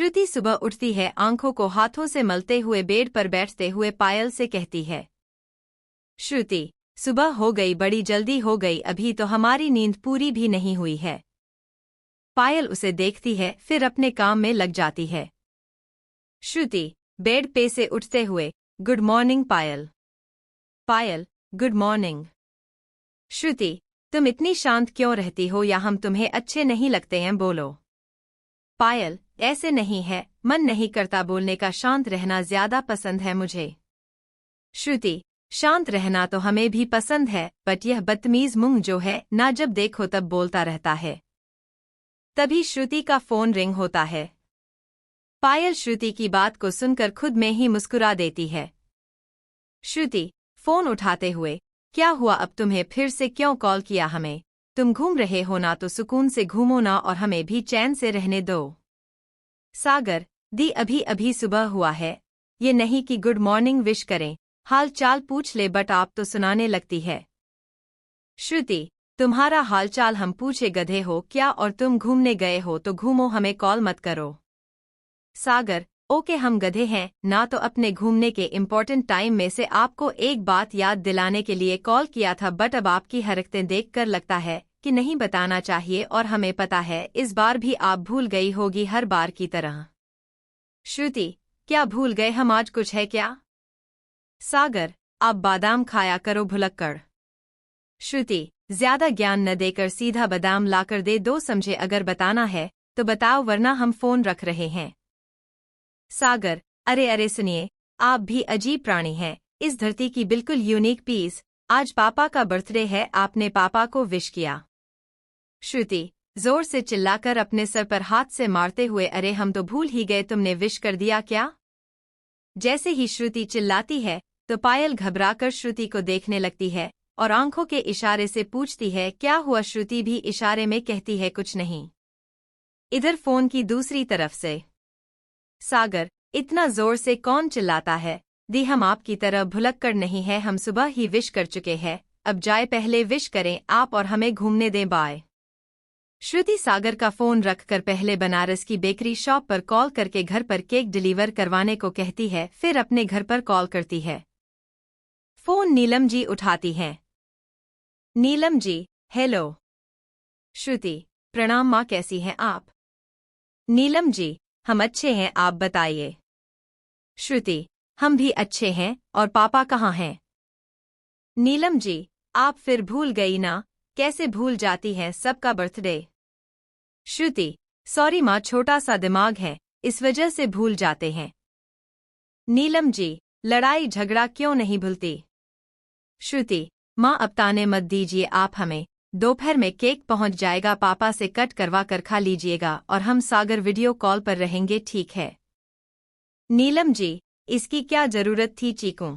श्रुति सुबह उठती है, आंखों को हाथों से मलते हुए बेड पर बैठते हुए पायल से कहती है, श्रुति, सुबह हो गई, बड़ी जल्दी हो गई, अभी तो हमारी नींद पूरी भी नहीं हुई है। पायल उसे देखती है, फिर अपने काम में लग जाती है। श्रुति बेड पे से उठते हुए, गुड मॉर्निंग पायल। पायल, गुड मॉर्निंग। श्रुति, तुम इतनी शांत क्यों रहती हो, या हम तुम्हें अच्छे नहीं लगते हैं, बोलो। पायल, ऐसे नहीं है, मन नहीं करता बोलने का, शांत रहना ज्यादा पसंद है मुझे। श्रुति, शांत रहना तो हमें भी पसंद है, बट यह बदतमीज मुंह जो है ना, जब देखो तब बोलता रहता है। तभी श्रुति का फोन रिंग होता है। पायल श्रुति की बात को सुनकर खुद में ही मुस्कुरा देती है। श्रुति फोन उठाते हुए, क्या हुआ, अब तुम्हें फिर से क्यों कॉल किया हमें? तुम घूम रहे हो ना, तो सुकून से घूमो ना, और हमें भी चैन से रहने दो। सागर दी, अभी अभी सुबह हुआ है, ये नहीं कि गुड मॉर्निंग विश करें, हाल चाल पूछ ले, बट आप तो सुनाने लगती है। श्रुति, तुम्हारा हाल चाल हम पूछे गधे हो क्या, और तुम घूमने गए हो तो घूमो, हमें कॉल मत करो। सागर, ओके हम गधे हैं ना, तो अपने घूमने के इम्पोर्टेंट टाइम में से आपको एक बात याद दिलाने के लिए कॉल किया था, बट अब आपकी हरकतें देखकर लगता है कि नहीं बताना चाहिए, और हमें पता है इस बार भी आप भूल गई होगी हर बार की तरह। श्रुति, क्या भूल गए हम, आज कुछ है क्या? सागर, आप बादाम खाया करो भुलक्कड़। श्रुति, ज्यादा ज्ञान न देकर सीधा बादाम लाकर दे दो, समझे, अगर बताना है तो बताओ, वरना हम फोन रख रहे हैं। सागर, अरे अरे सुनिए, आप भी अजीब प्राणी हैं, इस धरती की बिल्कुल यूनिक पीस, आज पापा का बर्थडे है, आपने पापा को विश किया? श्रुति जोर से चिल्लाकर अपने सर पर हाथ से मारते हुए, अरे हम तो भूल ही गए, तुमने विश कर दिया क्या? जैसे ही श्रुति चिल्लाती है तो पायल घबराकर श्रुति को देखने लगती है और आंखों के इशारे से पूछती है, क्या हुआ? श्रुति भी इशारे में कहती है, कुछ नहीं। इधर फोन की दूसरी तरफ से, सागर, इतना जोर से कौन चिल्लाता है? दी, हम आपकी तरह भुलक्कड़ नहीं है, हम सुबह ही विश कर चुके हैं, अब जाए पहले विश करें आप और हमें घूमने दें, बाय। श्रुति सागर का फोन रखकर पहले बनारस की बेकरी शॉप पर कॉल करके घर पर केक डिलीवर करवाने को कहती है, फिर अपने घर पर कॉल करती है। फोन नीलम जी उठाती हैं। नीलम जी, हेलो। श्रुति, प्रणाम माँ, कैसी हैं आप? नीलम जी, हम अच्छे हैं, आप बताइए। श्रुति, हम भी अच्छे हैं, और पापा कहाँ हैं? नीलम जी, आप फिर भूल गई ना, कैसे भूल जाती हैं, सबका बर्थडे। श्रुति, सॉरी माँ, छोटा सा दिमाग है, इस वजह से भूल जाते हैं। नीलम जी, लड़ाई झगड़ा क्यों नहीं भूलती? श्रुति, माँ अब ताने मत दीजिए आप हमें, दोपहर में केक पहुंच जाएगा, पापा से कट करवा कर खा लीजिएगा, और हम सागर वीडियो कॉल पर रहेंगे, ठीक है? नीलम जी, इसकी क्या जरूरत थी चीकू?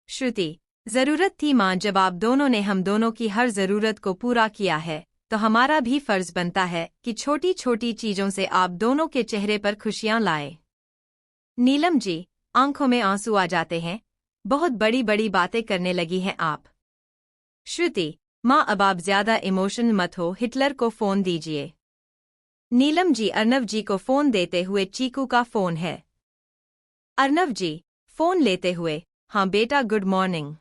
श्रुति, जरूरत थी माँ, जब आप दोनों ने हम दोनों की हर जरूरत को पूरा किया है, तो हमारा भी फर्ज बनता है कि छोटी छोटी चीजों से आप दोनों के चेहरे पर खुशियां लाए। नीलम जी, आंखों में आंसू आ जाते हैं, बहुत बड़ी बड़ी बातें करने लगी हैं आप। श्रुति, माँ अब आप ज्यादा इमोशनल मत हो, हिटलर को फोन दीजिए। नीलम जी अर्नव जी को फोन देते हुए, चीकू का फोन है। अर्नव जी फोन लेते हुए, हाँ बेटा, गुड मॉर्निंग।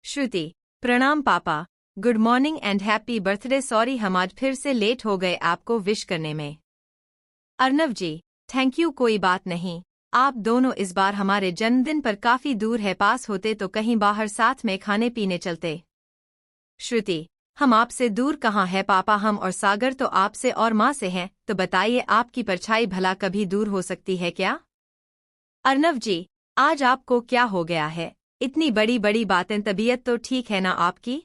श्रुति, प्रणाम पापा, good morning and happy birthday, sorry हम आज फिर से लेट हो गए आपको विश करने में। अर्नव जी, थैंक यू, कोई बात नहीं, आप दोनों इस बार हमारे जन्मदिन पर काफी दूर है, पास होते तो कहीं बाहर साथ में खाने पीने चलते। श्रुति, हम आपसे दूर कहाँ है पापा, हम और सागर तो आपसे और माँ से हैं, तो बताइए आपकी परछाई भला कभी दूर हो सकती है क्या? अर्नव जी, आज आपको क्या हो गया है, इतनी बड़ी बड़ी बातें, तबीयत तो ठीक है ना आपकी?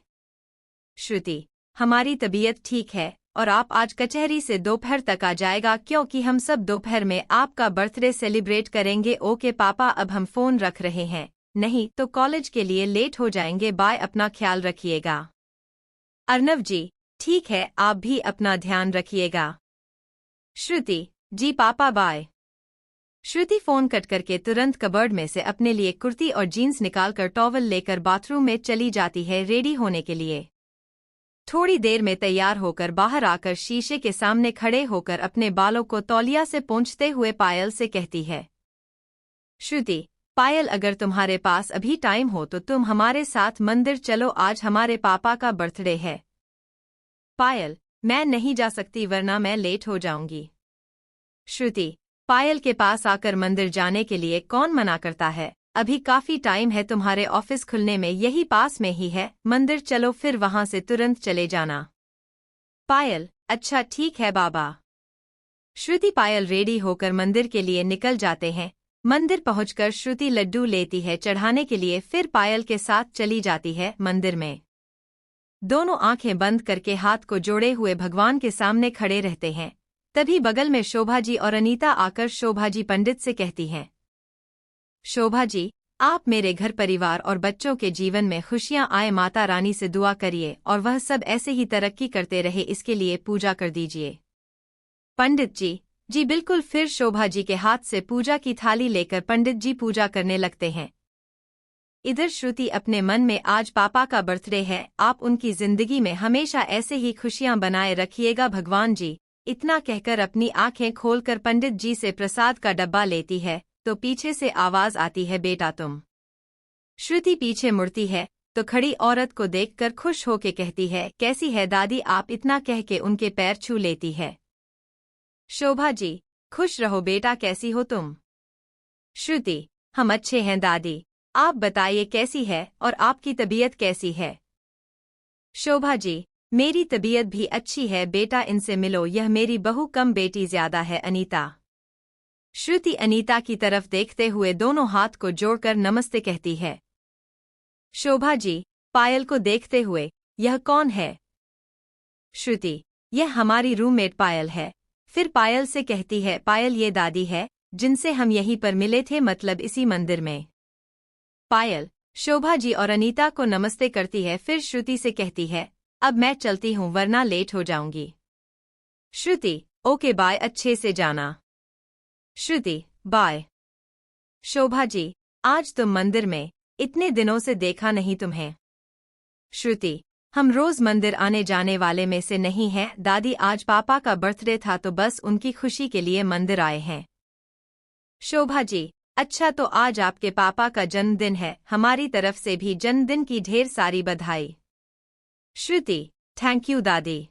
श्रुति, हमारी तबीयत ठीक है, और आप आज कचहरी से दोपहर तक आ जाएगा, क्योंकि हम सब दोपहर में आपका बर्थडे सेलिब्रेट करेंगे। ओके पापा, अब हम फोन रख रहे हैं, नहीं तो कॉलेज के लिए लेट हो जाएंगे, बाय, अपना ख्याल रखिएगा। अर्नव जी, ठीक है, आप भी अपना ध्यान रखिएगा। श्रुति, जी पापा, बाय। श्रुति फोन कट करके तुरंत कबर्ड में से अपने लिए कुर्ती और जीन्स निकालकर टॉवल लेकर बाथरूम में चली जाती है रेडी होने के लिए। थोड़ी देर में तैयार होकर बाहर आकर शीशे के सामने खड़े होकर अपने बालों को तौलिया से पोंछते हुए पायल से कहती है, श्रुति, पायल अगर तुम्हारे पास अभी टाइम हो तो तुम हमारे साथ मंदिर चलो, आज हमारे पापा का बर्थडे है। पायल, मैं नहीं जा सकती वरना मैं लेट हो जाऊंगी। श्रुति, पायल के पास आकर मंदिर जाने के लिए कौन मना करता है, अभी काफी टाइम है, तुम्हारे ऑफिस खुलने में यही पास में ही है, मंदिर चलो फिर वहां से तुरंत चले जाना। पायल, अच्छा ठीक है बाबा। श्रुति पायल रेडी होकर मंदिर के लिए निकल जाते हैं। मंदिर पहुंचकर श्रुति लड्डू लेती है चढ़ाने के लिए, फिर पायल के साथ चली जाती है मंदिर में। दोनों आंखें बंद करके हाथ को जोड़े हुए भगवान के सामने खड़े रहते हैं। तभी बगल में शोभा जी और अनीता आकर शोभा जी पंडित से कहती हैं, शोभा जी, आप मेरे घर परिवार और बच्चों के जीवन में खुशियां आए, माता रानी से दुआ करिए और वह सब ऐसे ही तरक्की करते रहे, इसके लिए पूजा कर दीजिए। पंडित जी बिल्कुल। फिर शोभा जी के हाथ से पूजा की थाली लेकर पंडित जी पूजा करने लगते हैं। इधर श्रुति अपने मन में, आज पापा का बर्थडे है, आप उनकी जिंदगी में हमेशा ऐसे ही खुशियां बनाए रखिएगा भगवान जी। इतना कहकर अपनी आंखें खोलकर पंडित जी से प्रसाद का डब्बा लेती है तो पीछे से आवाज आती है, बेटा तुम। श्रुति पीछे मुड़ती है तो खड़ी औरत को देखकर खुश होके कहती है, कैसी है दादी आप, इतना कह के उनके पैर छू लेती है। शोभा जी, खुश रहो बेटा, कैसी हो तुम। श्रुति, हम अच्छे हैं दादी, आप बताइए कैसी है और आपकी तबीयत कैसी है। शोभा जी, मेरी तबीयत भी अच्छी है बेटा, इनसे मिलो, यह मेरी बहू कम बेटी ज्यादा है, अनीता। श्रुति अनीता की तरफ देखते हुए दोनों हाथ को जोड़कर नमस्ते कहती है। शोभा जी पायल को देखते हुए, यह कौन है। श्रुति, यह हमारी रूममेट पायल है। फिर पायल से कहती है, पायल ये दादी है जिनसे हम यहीं पर मिले थे, मतलब इसी मंदिर में। पायल शोभा जी और अनीता को नमस्ते करती है, फिर श्रुति से कहती है, अब मैं चलती हूँ वरना लेट हो जाऊंगी। श्रुति, ओके बाय, अच्छे से जाना। श्रुति, बाय। शोभा जी, आज तुम मंदिर में, इतने दिनों से देखा नहीं तुम्हें। श्रुति, हम रोज मंदिर आने जाने वाले में से नहीं हैं दादी, आज पापा का बर्थडे था तो बस उनकी खुशी के लिए मंदिर आए हैं। शोभा जी, अच्छा तो आज आपके पापा का जन्मदिन है, हमारी तरफ से भी जन्मदिन की ढेर सारी बधाई। श्रुति, थैंक यू दादी।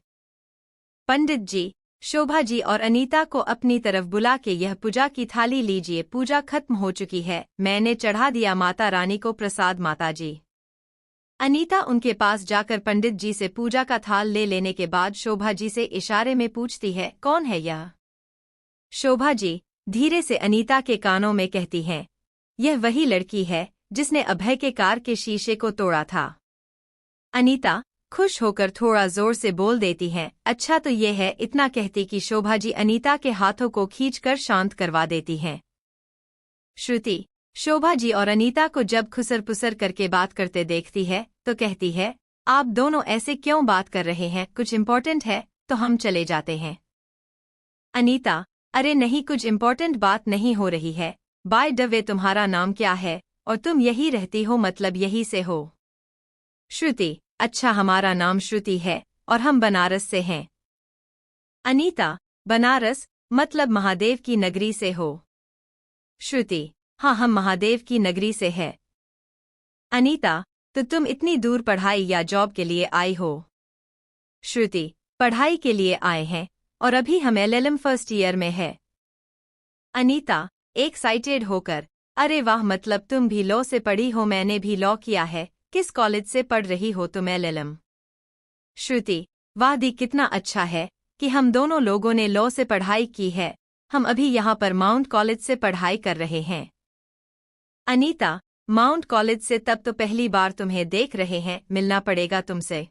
पंडित जी, शोभा जी और अनीता को अपनी तरफ बुला के, यह पूजा की थाली लीजिए, पूजा खत्म हो चुकी है, मैंने चढ़ा दिया माता रानी को प्रसाद। माता जी। अनीता उनके पास जाकर पंडित जी से पूजा का थाल ले लेने के बाद शोभा जी से इशारे में पूछती है, कौन है यह। शोभा जी धीरे से अनीता के कानों में कहती हैं, यह वही लड़की है जिसने अभय के कार के शीशे को तोड़ा था। अनीता खुश होकर थोड़ा जोर से बोल देती हैं, अच्छा तो ये है, इतना कहती कि शोभा जी अनीता के हाथों को खींचकर शांत करवा देती हैं। श्रुति शोभा जी और अनीता को जब खुसर पुसर करके बात करते देखती है तो कहती है, आप दोनों ऐसे क्यों बात कर रहे हैं, कुछ इम्पोर्टेंट है तो हम चले जाते हैं। अनीता, अरे नहीं, कुछ इम्पोर्टेंट बात नहीं हो रही है। बाय द वे तुम्हारा नाम क्या है और तुम यही रहती हो, मतलब यही से हो। श्रुति, अच्छा हमारा नाम श्रुति है और हम बनारस से हैं। अनीता, बनारस मतलब महादेव की नगरी से हो। श्रुति, हाँ हम महादेव की नगरी से है। अनीता, तो तुम इतनी दूर पढ़ाई या जॉब के लिए आई हो। श्रुति, पढ़ाई के लिए आए हैं और अभी हम LLM फर्स्ट ईयर में है। अनीता एक्साइटेड होकर, अरे वाह, मतलब तुम भी लॉ से पढ़ी हो, मैंने भी लॉ किया है, किस कॉलेज से पढ़ रही हो तुम। LLM। श्रुति, वाह दी, कितना अच्छा है कि हम दोनों लोगों ने लॉ से पढ़ाई की है, हम अभी यहाँ पर माउंट कॉलेज से पढ़ाई कर रहे हैं। अनीता, माउंट कॉलेज से, तब तो पहली बार तुम्हें देख रहे हैं, मिलना पड़ेगा तुमसे।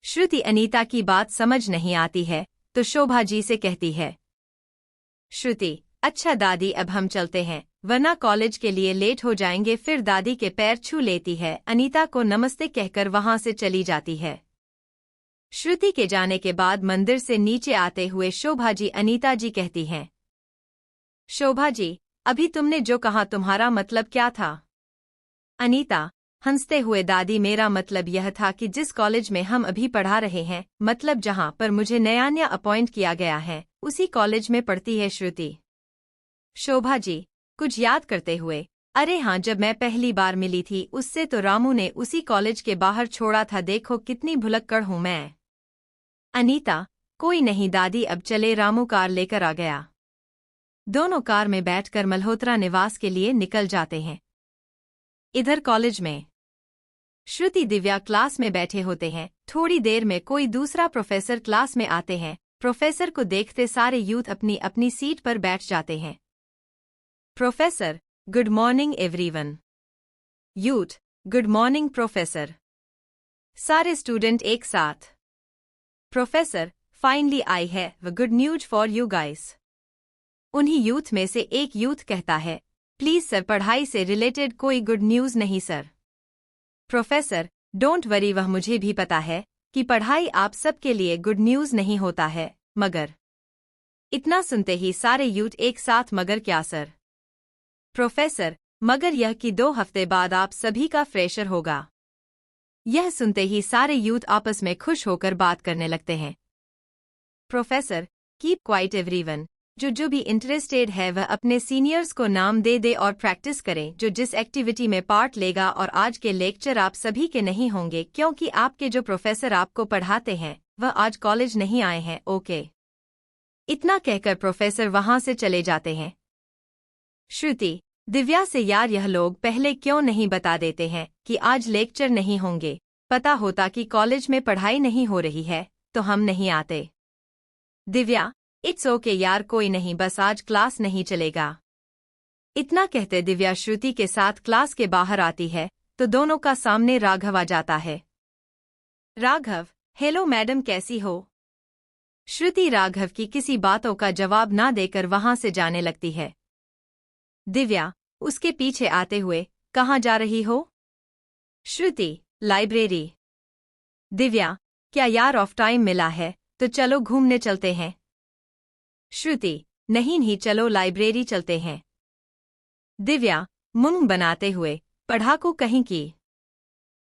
श्रुति अनीता की बात समझ नहीं आती है तो शोभा जी से कहती है। श्रुति, अच्छा दादी अब हम चलते हैं वरना कॉलेज के लिए लेट हो जाएंगे। फिर दादी के पैर छू लेती है, अनीता को नमस्ते कहकर वहां से चली जाती है। श्रुति के जाने के बाद मंदिर से नीचे आते हुए शोभा जी अनीता जी कहती हैं, शोभा जी अभी तुमने जो कहा तुम्हारा मतलब क्या था। अनीता, हंसते हुए दादी, मेरा मतलब यह था कि जिस कॉलेज में हम अभी पढ़ा रहे हैं, मतलब जहां पर मुझे नया अपॉइंट किया गया है, उसी कॉलेज में पढ़ती है श्रुति। शोभा जी कुछ याद करते हुए, अरे हाँ, जब मैं पहली बार मिली थी उससे तो रामू ने उसी कॉलेज के बाहर छोड़ा था, देखो कितनी भुलक्कड़ हूं मैं। अनीता, कोई नहीं दादी, अब चले, रामू कार लेकर आ गया। दोनों कार में बैठकर मल्होत्रा निवास के लिए निकल जाते हैं। इधर कॉलेज में श्रुति दिव्या क्लास में बैठे होते हैं। थोड़ी देर में कोई दूसरा प्रोफेसर क्लास में आते हैं। प्रोफेसर को देखते सारे यूथ अपनी अपनी सीट पर बैठ जाते हैं। Professor, good morning everyone. Youth, good morning professor. सारे स्टूडेंट एक साथ। प्रोफेसर, फाइनली आई है व good news for you guys. उन्हीं यूथ में से एक यूथ कहता है, प्लीज सर, पढ़ाई से रिलेटेड कोई गुड न्यूज नहीं सर। प्रोफेसर, डोंट वरी, वह मुझे भी पता है कि पढ़ाई आप सबके लिए गुड न्यूज नहीं होता है, मगर। इतना सुनते ही सारे यूथ एक साथ, मगर क्या सर? प्रोफेसर, मगर यह कि 2 हफ्ते बाद आप सभी का फ्रेशर होगा। यह सुनते ही सारे यूथ आपस में खुश होकर बात करने लगते हैं। Professor, keep quiet everyone. जो भी इंटरेस्टेड है वह अपने सीनियर्स को नाम दे दे और प्रैक्टिस करें, जो जिस एक्टिविटी में पार्ट लेगा। और आज के लेक्चर आप सभी के नहीं होंगे क्योंकि आपके जो प्रोफेसर आपको पढ़ाते हैं वह आज कॉलेज नहीं आए हैं, ओके। इतना कहकर प्रोफेसर वहां से चले जाते हैं। श्रुति दिव्या से, यार यह लोग पहले क्यों नहीं बता देते हैं कि आज लेक्चर नहीं होंगे, पता होता कि कॉलेज में पढ़ाई नहीं हो रही है तो हम नहीं आते। दिव्या, इट्स ओके यार, कोई नहीं, बस आज क्लास नहीं चलेगा। इतना कहते दिव्या श्रुति के साथ क्लास के बाहर आती है तो दोनों का सामने राघव आ जाता है। राघव, हेलो मैडम, कैसी हो? श्रुति राघव की किसी बातों का जवाब ना देकर वहां से जाने लगती है। दिव्या उसके पीछे आते हुए, कहाँ जा रही हो? श्रुति, लाइब्रेरी। दिव्या, क्या यार ऑफ टाइम मिला है तो चलो घूमने चलते हैं। श्रुति, नहीं, चलो लाइब्रेरी चलते हैं। दिव्या मुंह बनाते हुए, पढ़ाकू कहीं की।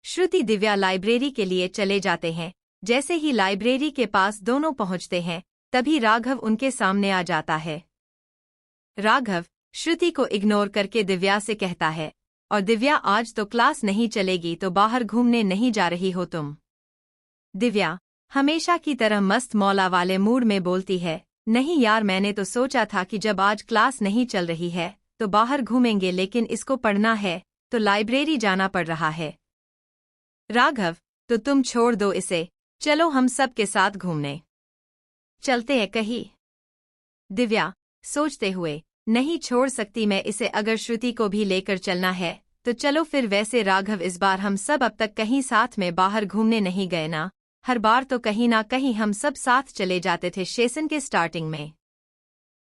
श्रुति दिव्या लाइब्रेरी के लिए चले जाते हैं। जैसे ही लाइब्रेरी के पास दोनों पहुंचते हैं तभी राघव उनके सामने आ जाता है। राघव श्रुति को इग्नोर करके दिव्या से कहता है, और दिव्या, आज तो क्लास नहीं चलेगी तो बाहर घूमने नहीं जा रही हो तुम? दिव्या हमेशा की तरह मस्त मौला वाले मूड में बोलती है, नहीं यार, मैंने तो सोचा था कि जब आज क्लास नहीं चल रही है तो बाहर घूमेंगे, लेकिन इसको पढ़ना है तो लाइब्रेरी जाना पड़ रहा है। राघव, तो तुम छोड़ दो इसे, चलो हम सब के साथ घूमने चलते हैं कहीं। दिव्या सोचते हुए, नहीं छोड़ सकती मैं इसे, अगर श्रुति को भी लेकर चलना है तो चलो फिर। वैसे राघव, इस बार हम सब अब तक कहीं साथ में बाहर घूमने नहीं गए ना, हर बार तो कहीं ना कहीं हम सब साथ चले जाते थे सेशन के स्टार्टिंग में।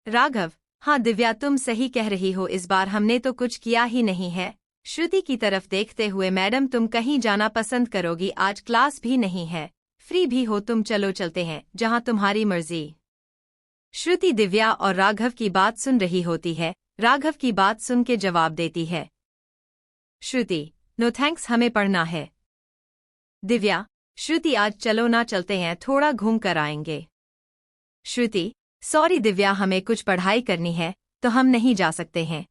राघव, हाँ दिव्या, तुम सही कह रही हो, इस बार हमने तो कुछ किया ही नहीं है। श्रुति की तरफ देखते हुए, मैडम तुम कहीं जाना पसंद करोगी? आज क्लास भी नहीं है, फ्री भी हो तुम, चलो चलते हैं, जहां तुम्हारी मर्जी। श्रुति दिव्या और राघव की बात सुन रही होती है। राघव की बात सुन के जवाब देती है। श्रुति, नो थैंक्स, हमें पढ़ना है। दिव्या, श्रुति आज चलो ना, चलते हैं, थोड़ा घूम कर आएंगे। श्रुति, सॉरी दिव्या, हमें कुछ पढ़ाई करनी है तो हम नहीं जा सकते हैं।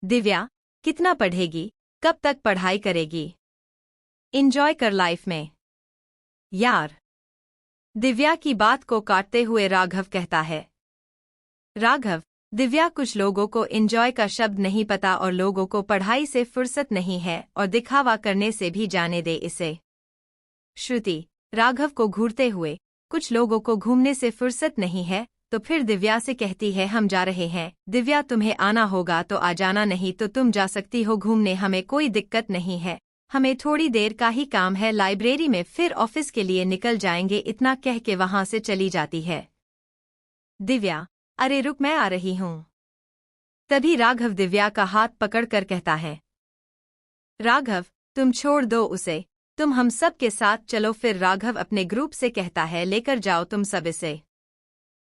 दिव्या, कितना पढ़ेगी, कब तक पढ़ाई करेगी? एंजॉय कर लाइफ में यार। दिव्या की बात को काटते हुए राघव कहता है। राघव, दिव्या, कुछ लोगों को एंजॉय का शब्द नहीं पता और लोगों को पढ़ाई से फुर्सत नहीं है और दिखावा करने से भी जाने दे इसे। श्रुति राघव को घूरते हुए, कुछ लोगों को घूमने से फुर्सत नहीं है तो फिर दिव्या से कहती है, हम जा रहे हैं। दिव्या, तुम्हें आना होगा तो आ जाना, नहीं तो तुम जा सकती हो घूमने, हमें कोई दिक्कत नहीं है, हमें थोड़ी देर का ही काम है लाइब्रेरी में, फिर ऑफिस के लिए निकल जाएंगे। इतना कह के वहां से चली जाती है। दिव्या, अरे रुक, मैं आ रही हूं। तभी राघव दिव्या का हाथ पकड़कर कहता है, राघव तुम छोड़ दो उसे, तुम हम सब के साथ चलो। फिर राघव अपने ग्रुप से कहता है, लेकर जाओ तुम सब इसे।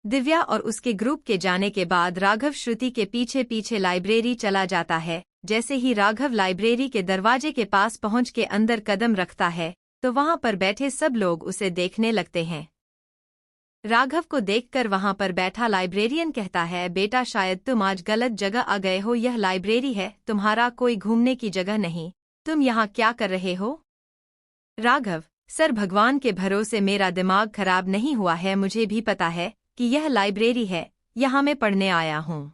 दिव्या और उसके ग्रुप के जाने के बाद राघव श्रुति के पीछे पीछे लाइब्रेरी चला जाता है। जैसे ही राघव लाइब्रेरी के दरवाजे के पास पहुंच के अंदर कदम रखता है तो वहां पर बैठे सब लोग उसे देखने लगते हैं। राघव को देखकर वहां पर बैठा लाइब्रेरियन कहता है, बेटा शायद तुम आज गलत जगह आ गए हो, यह लाइब्रेरी है, तुम्हारा कोई घूमने की जगह नहीं, तुम यहाँ क्या कर रहे हो? राघव, सर भगवान के भरोसे मेरा दिमाग खराब नहीं हुआ है, मुझे भी पता है कि यह लाइब्रेरी है, यहाँ मैं पढ़ने आया हूँ।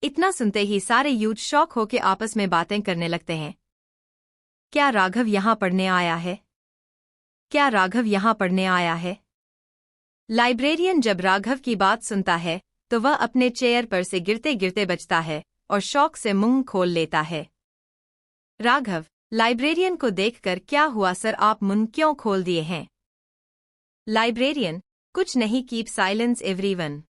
इतना सुनते ही सारे यूथ शॉक होकर आपस में बातें करने लगते हैं। क्या राघव यहाँ पढ़ने आया है? क्या राघव यहाँ पढ़ने आया है? लाइब्रेरियन जब राघव की बात सुनता है तो वह अपने चेयर पर से गिरते गिरते बचता है और शौक से मुंह खोल लेता है। राघव, लाइब्रेरियन को देखकर, क्या हुआ सर, आप मुंह क्यों खोल दिए हैं? लाइब्रेरियन, कुछ नहीं, कीप साइलेंस एवरीवन।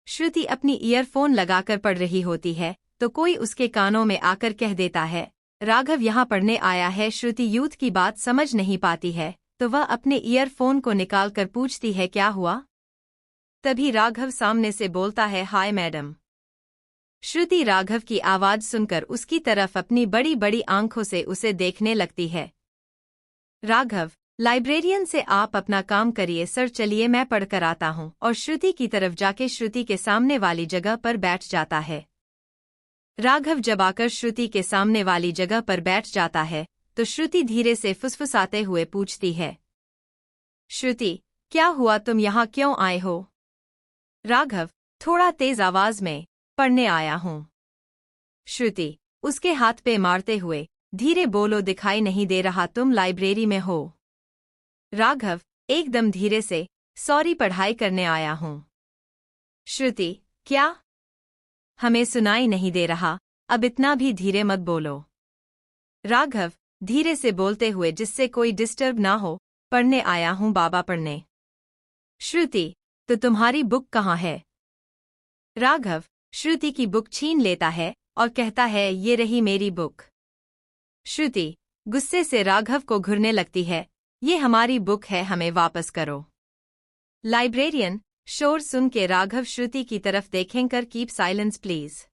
श्रुति अपनी ईयरफोन लगाकर पढ़ रही होती है तो कोई उसके कानों में आकर कह देता है, राघव यहाँ पढ़ने आया है। श्रुति यूथ की बात समझ नहीं पाती है तो वह अपने ईयरफोन को निकालकर पूछती है, क्या हुआ? तभी राघव सामने से बोलता है, हाय मैडम। श्रुति राघव की आवाज सुनकर उसकी तरफ अपनी बड़ी बड़ी आंखों से उसे देखने लगती है। राघव, लाइब्रेरियन से, आप अपना काम करिए सर, चलिए मैं पढ़कर आता हूँ, और श्रुति की तरफ जाके श्रुति के सामने वाली जगह पर बैठ जाता है। राघव जब आकर श्रुति के सामने वाली जगह पर बैठ जाता है तो श्रुति धीरे से फुसफुसाते हुए पूछती है, श्रुति क्या हुआ, तुम यहाँ क्यों आए हो? राघव, थोड़ा तेज आवाज में, पढ़ने आया हूँ। श्रुति उसके हाथ पे मारते हुए, धीरे बोलो, दिखाई नहीं दे रहा तुम लाइब्रेरी में हो? राघव एकदम धीरे से, सॉरी पढ़ाई करने आया हूँ। श्रुति, क्या? हमें सुनाई नहीं दे रहा, अब इतना भी धीरे मत बोलो। राघव धीरे से बोलते हुए, जिससे कोई डिस्टर्ब ना हो, पढ़ने आया हूँ बाबा, पढ़ने। श्रुति, तो तुम्हारी बुक कहाँ है? राघव श्रुति की बुक छीन लेता है और कहता है, ये रही मेरी बुक। श्रुति गुस्से से राघव को घूरने लगती है, ये हमारी बुक है, हमें वापस करो। लाइब्रेरियन शोर सुन के राघव श्रुति की तरफ देखेंकर, कीप साइलेंस प्लीज।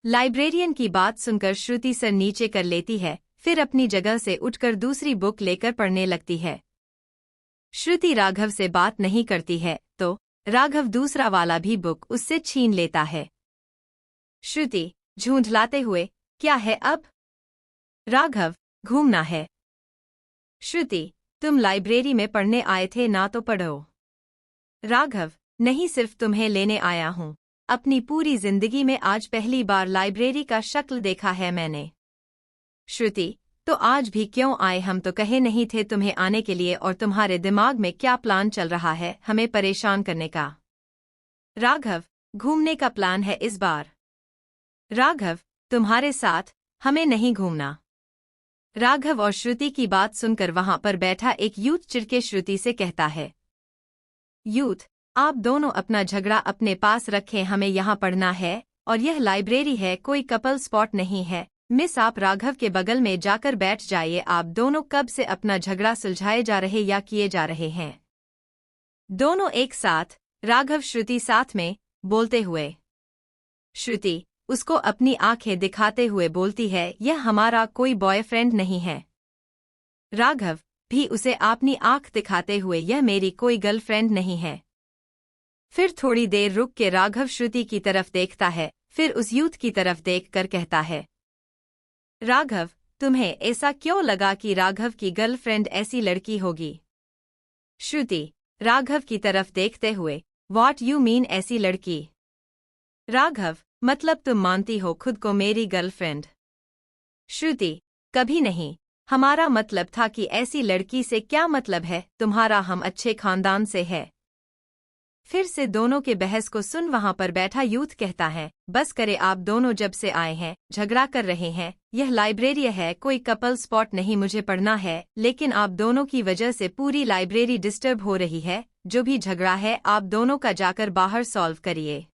लाइब्रेरियन की बात सुनकर श्रुति सर नीचे कर लेती है, फिर अपनी जगह से उठकर दूसरी बुक लेकर पढ़ने लगती है। श्रुति राघव से बात नहीं करती है तो राघव दूसरा वाला भी बुक उससे छीन लेता है। श्रुति झूंझलाते हुए, क्या है अब? राघव, घूमना है। श्रुति, तुम लाइब्रेरी में पढ़ने आए थे ना, तो पढ़ो। राघव, नहीं, सिर्फ तुम्हें लेने आया हूँ, अपनी पूरी जिंदगी में आज पहली बार लाइब्रेरी का शक्ल देखा है मैंने। श्रुति, तो आज भी क्यों आए? हम तो कहे नहीं थे तुम्हें आने के लिए, और तुम्हारे दिमाग में क्या प्लान चल रहा है हमें परेशान करने का? राघव, घूमने का प्लान है इस बार। राघव, तुम्हारे साथ, हमें नहीं घूमना। राघव और श्रुति की बात सुनकर वहां पर बैठा एक यूथ चिढ़के श्रुति से कहता है, यूथ, आप दोनों अपना झगड़ा अपने पास रखें, हमें यहाँ पढ़ना है और यह लाइब्रेरी है, कोई कपल स्पॉट नहीं है। मिस, आप राघव के बगल में जाकर बैठ जाइए। आप दोनों कब से अपना झगड़ा सुलझाए जा रहे या किए जा रहे हैं? दोनों एक साथ, राघव श्रुति साथ में, बोलते हुए। श्रुति उसको अपनी आंखें दिखाते हुए बोलती है, यह हमारा कोई बॉयफ्रेंड नहीं है। राघव भी उसे अपनी आंख दिखाते हुए, यह मेरी कोई गर्लफ्रेंड नहीं है। फिर थोड़ी देर रुक के राघव श्रुति की तरफ देखता है, फिर उस यूथ की तरफ देखकर कहता है, राघव, तुम्हें ऐसा क्यों लगा कि राघव की गर्लफ्रेंड ऐसी लड़की होगी? श्रुति राघव की तरफ देखते हुए, व्हाट यू मीन ऐसी लड़की? राघव, मतलब तुम मानती हो खुद को मेरी गर्लफ्रेंड? श्रुति, कभी नहीं, हमारा मतलब था कि ऐसी लड़की से क्या मतलब है तुम्हारा, हम अच्छे खानदान से है। फिर से दोनों के बहस को सुन वहां पर बैठा यूथ कहता है, बस करे, आप दोनों जब से आए हैं झगड़ा कर रहे हैं, यह लाइब्रेरी है, कोई कपल स्पॉट नहीं, मुझे पढ़ना है, लेकिन आप दोनों की वजह से पूरी लाइब्रेरी डिस्टर्ब हो रही है। जो भी झगड़ा है आप दोनों का जाकर बाहर सॉल्व करिए।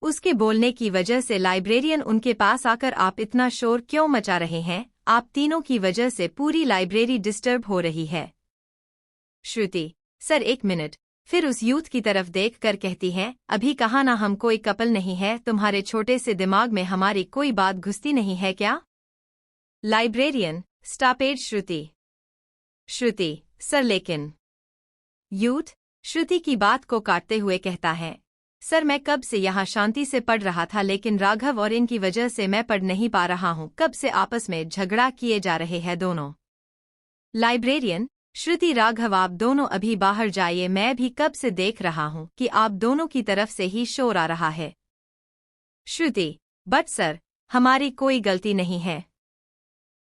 उसके बोलने की वजह से लाइब्रेरियन उनके पास आकर, आप इतना शोर क्यों मचा रहे हैं, आप तीनों की वजह से पूरी लाइब्रेरी डिस्टर्ब हो रही है। श्रुति, सर एक मिनट, फिर उस यूथ की तरफ देख कर कहती है, अभी कहा ना हम कोई कपल नहीं है, तुम्हारे छोटे से दिमाग में हमारी कोई बात घुसती नहीं है क्या? लाइब्रेरियन, स्टॉपेज श्रुति। श्रुति, सर लेकिन। यूथ, श्रुति की बात को काटते हुए कहता है, सर मैं कब से यहाँ शांति से पढ़ रहा था लेकिन राघव और इनकी वजह से मैं पढ़ नहीं पा रहा हूँ, कब से आपस में झगड़ा किए जा रहे हैं दोनों। लाइब्रेरियन, श्रुति राघव आप दोनों अभी बाहर जाइए, मैं भी कब से देख रहा हूँ कि आप दोनों की तरफ से ही शोर आ रहा है। श्रुति, बट सर, हमारी कोई गलती नहीं है।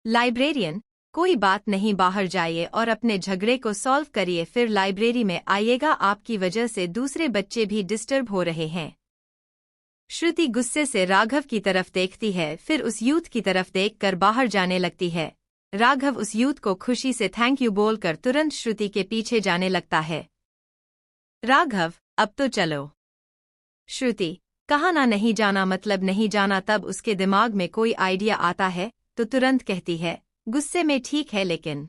लाइब्रेरियन, कोई बात नहीं, बाहर जाइए और अपने झगड़े को सॉल्व करिए, फिर लाइब्रेरी में आइएगा, आपकी वजह से दूसरे बच्चे भी डिस्टर्ब हो रहे हैं। श्रुति गुस्से से राघव की तरफ देखती है, फिर उस यूथ की तरफ देखकर बाहर जाने लगती है। राघव उस यूथ को खुशी से थैंक यू बोलकर तुरंत श्रुति के पीछे जाने लगता है। राघव, अब तो चलो। श्रुति, कहा ना नहीं जाना मतलब नहीं जाना। तब उसके दिमाग में कोई आइडिया आता है तो तुरंत कहती है, गुस्से में, ठीक है लेकिन।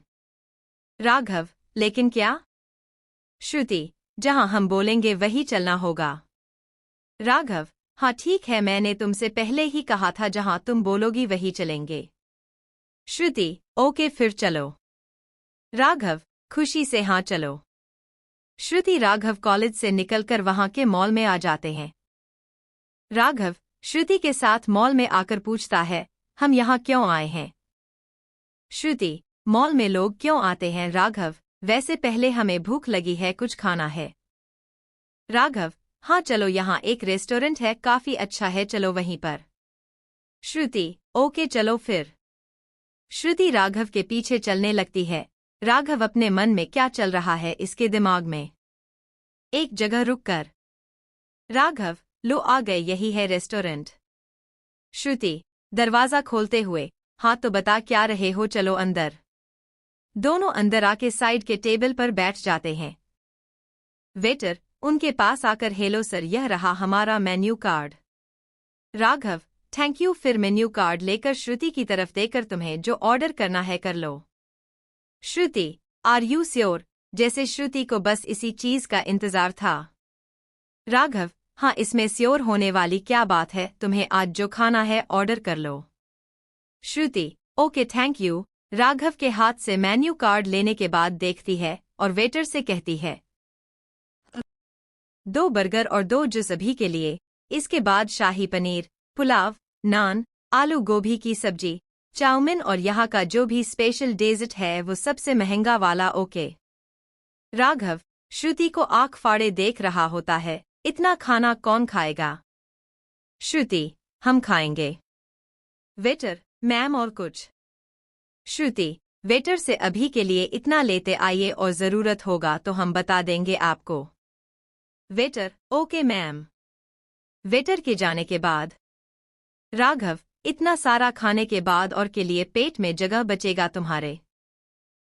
राघव, लेकिन क्या? श्रुति, जहां हम बोलेंगे वही चलना होगा। राघव, हाँ ठीक है, मैंने तुमसे पहले ही कहा था जहां तुम बोलोगी वही चलेंगे। श्रुति, ओके फिर चलो। राघव, खुशी से हाँ चलो। श्रुति राघव कॉलेज से निकलकर वहां के मॉल में आ जाते हैं। राघव श्रुति के साथ मॉल में आकर पूछता है, हम यहाँ क्यों आए हैं? श्रुति, मॉल में लोग क्यों आते हैं राघव, वैसे पहले हमें भूख लगी है, कुछ खाना है। राघव, हाँ चलो, यहाँ एक रेस्टोरेंट है, काफी अच्छा है, चलो वहीं पर। श्रुति, ओके चलो फिर। श्रुति राघव के पीछे चलने लगती है। राघव अपने मन में क्या चल रहा है इसके दिमाग में। एक जगह रुककर, राघव, लो आ गए, यही है रेस्टोरेंट। श्रुति, दरवाजा खोलते हुए, हाँ तो बता क्या रहे हो, चलो अंदर। दोनों अंदर आके साइड के टेबल पर बैठ जाते हैं। वेटर उनके पास आकर, हेलो सर, यह रहा हमारा menu card. Raghav, thank you, फिर मेन्यू कार्ड लेकर श्रुति की तरफ देकर, तुम्हें जो ऑर्डर करना है कर लो। श्रुति, आर यू श्योर? जैसे श्रुति को बस इसी चीज का इंतजार था। राघव, हाँ इसमें श्योर होने वाली क्या बात है, तुम्हें आज जो खाना है ऑर्डर कर लो। श्रुति, ओके थैंक यू। राघव के हाथ से मेन्यू कार्ड लेने के बाद देखती है और वेटर से कहती है, 2 बर्गर और 2 जूस अभी के लिए। इसके बाद शाही पनीर, पुलाव, नान, आलू गोभी की सब्जी, चाउमीन और यहाँ का जो भी स्पेशल डेजर्ट है वो सबसे महंगा वाला, ओके। राघव श्रुति को आंख फाड़े देख रहा होता है, इतना खाना कौन खाएगा? श्रुति, हम खाएंगे। वेटर, मैम और कुछ? श्रुति, वेटर से अभी के लिए इतना लेते आइए और जरूरत होगा तो हम बता देंगे आपको। Waiter, okay ma'am. वेटर के जाने के बाद, राघव, इतना सारा खाने के बाद और के लिए पेट में जगह बचेगा तुम्हारे?